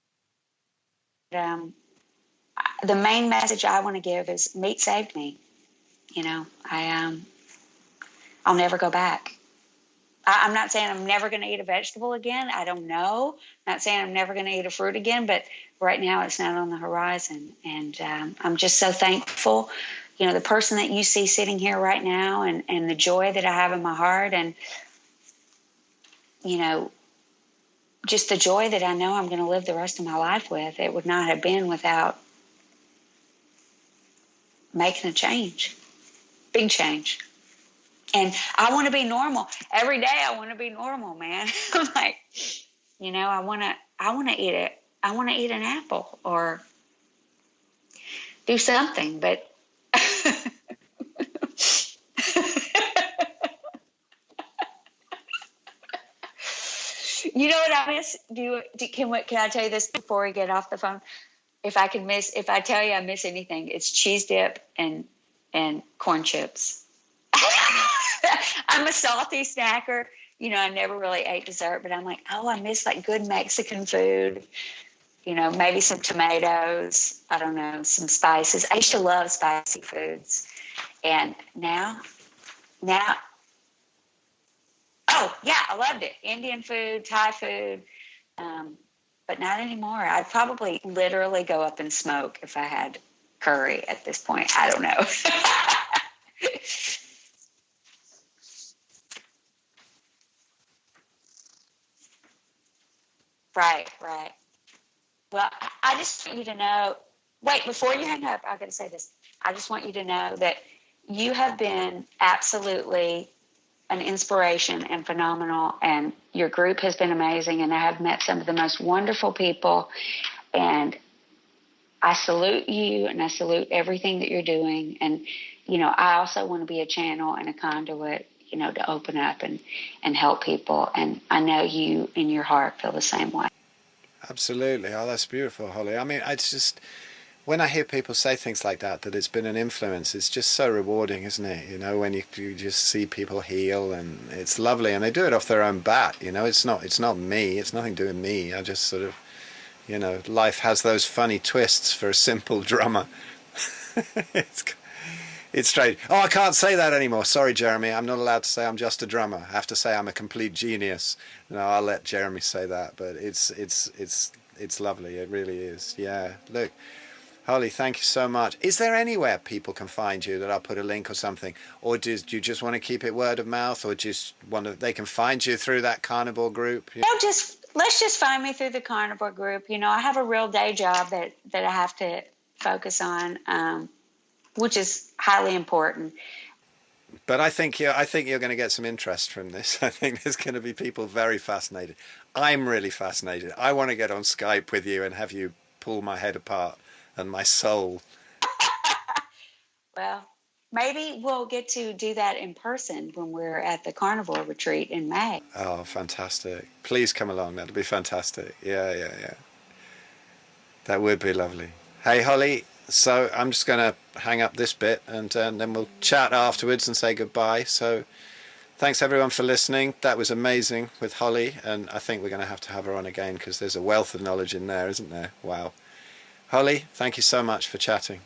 the main message I want to give is meat saved me. You know, I'll never go back. I'm not saying I'm never going to eat a vegetable again. I don't know. I'm not saying I'm never going to eat a fruit again, but right now it's not on the horizon. And I'm just so thankful. You know, the person that you see sitting here right now, and the joy that I have in my heart, and, you know, just the joy that I know I'm going to live the rest of my life with, it would not have been without making a change, big change. And I want to be normal. Every day I want to be normal, man. I'm like, you know, I want to eat it. I want to eat an apple or do something, but you know what I miss? Can I tell you this before we get off the phone? If I tell you I miss anything, it's cheese dip and corn chips. I'm a salty snacker. You know, I never really ate dessert, but I'm like, oh, I miss like good Mexican food. You know, maybe some tomatoes. I don't know, some spices. I used to love spicy foods. And now, oh, yeah, I loved it. Indian food, Thai food, but not anymore. I'd probably literally go up and smoke if I had curry at this point. I don't know. Right. Well, I just want you to know, wait, before you hang up, I've got to say this. I just want you to know that you have been absolutely an inspiration and phenomenal, and your group has been amazing, and I have met some of the most wonderful people, and I salute you, and I salute everything that you're doing. And, you know, I also want to be a channel and a conduit, you know, to open up and help people. And I know you in your heart feel the same way. Absolutely. Oh, that's beautiful, Holly. I mean, it's just, when I hear people say things like that it's been an influence, it's just so rewarding, isn't it? You know, when you just see people heal, and it's lovely, and they do it off their own bat. You know, it's not me. It's nothing to do with me. I just sort of, you know, life has those funny twists for a simple drummer. it's It's strange. Oh, I can't say that anymore. Sorry, Jeremy. I'm not allowed to say I'm just a drummer. I have to say I'm a complete genius. No, I'll let Jeremy say that. But it's lovely. It really is. Yeah. Look, Holley, thank you so much. Is there anywhere people can find you that I'll put a link or something, or do you just want to keep it word of mouth, or just want to, they can find you through that Carnivore group? No, let's just find me through the Carnivore group. I have a real day job that I have to focus on, which is highly important. But I think you're going to get some interest from this. I think there's going to be people very fascinated. I'm really fascinated. I want to get on Skype with you and have you pull my head apart and my soul. Well, maybe we'll get to do that in person when we're at the Carnivore retreat in May. Oh, fantastic. Please come along. That'd be fantastic. Yeah. That would be lovely. Hey, Holley. So I'm just going to hang up this bit and then we'll chat afterwards and say goodbye. So thanks everyone for listening. That was amazing with Holley, and I think we're going to have her on again because there's a wealth of knowledge in there, isn't there? Wow. Holley, thank you so much for chatting.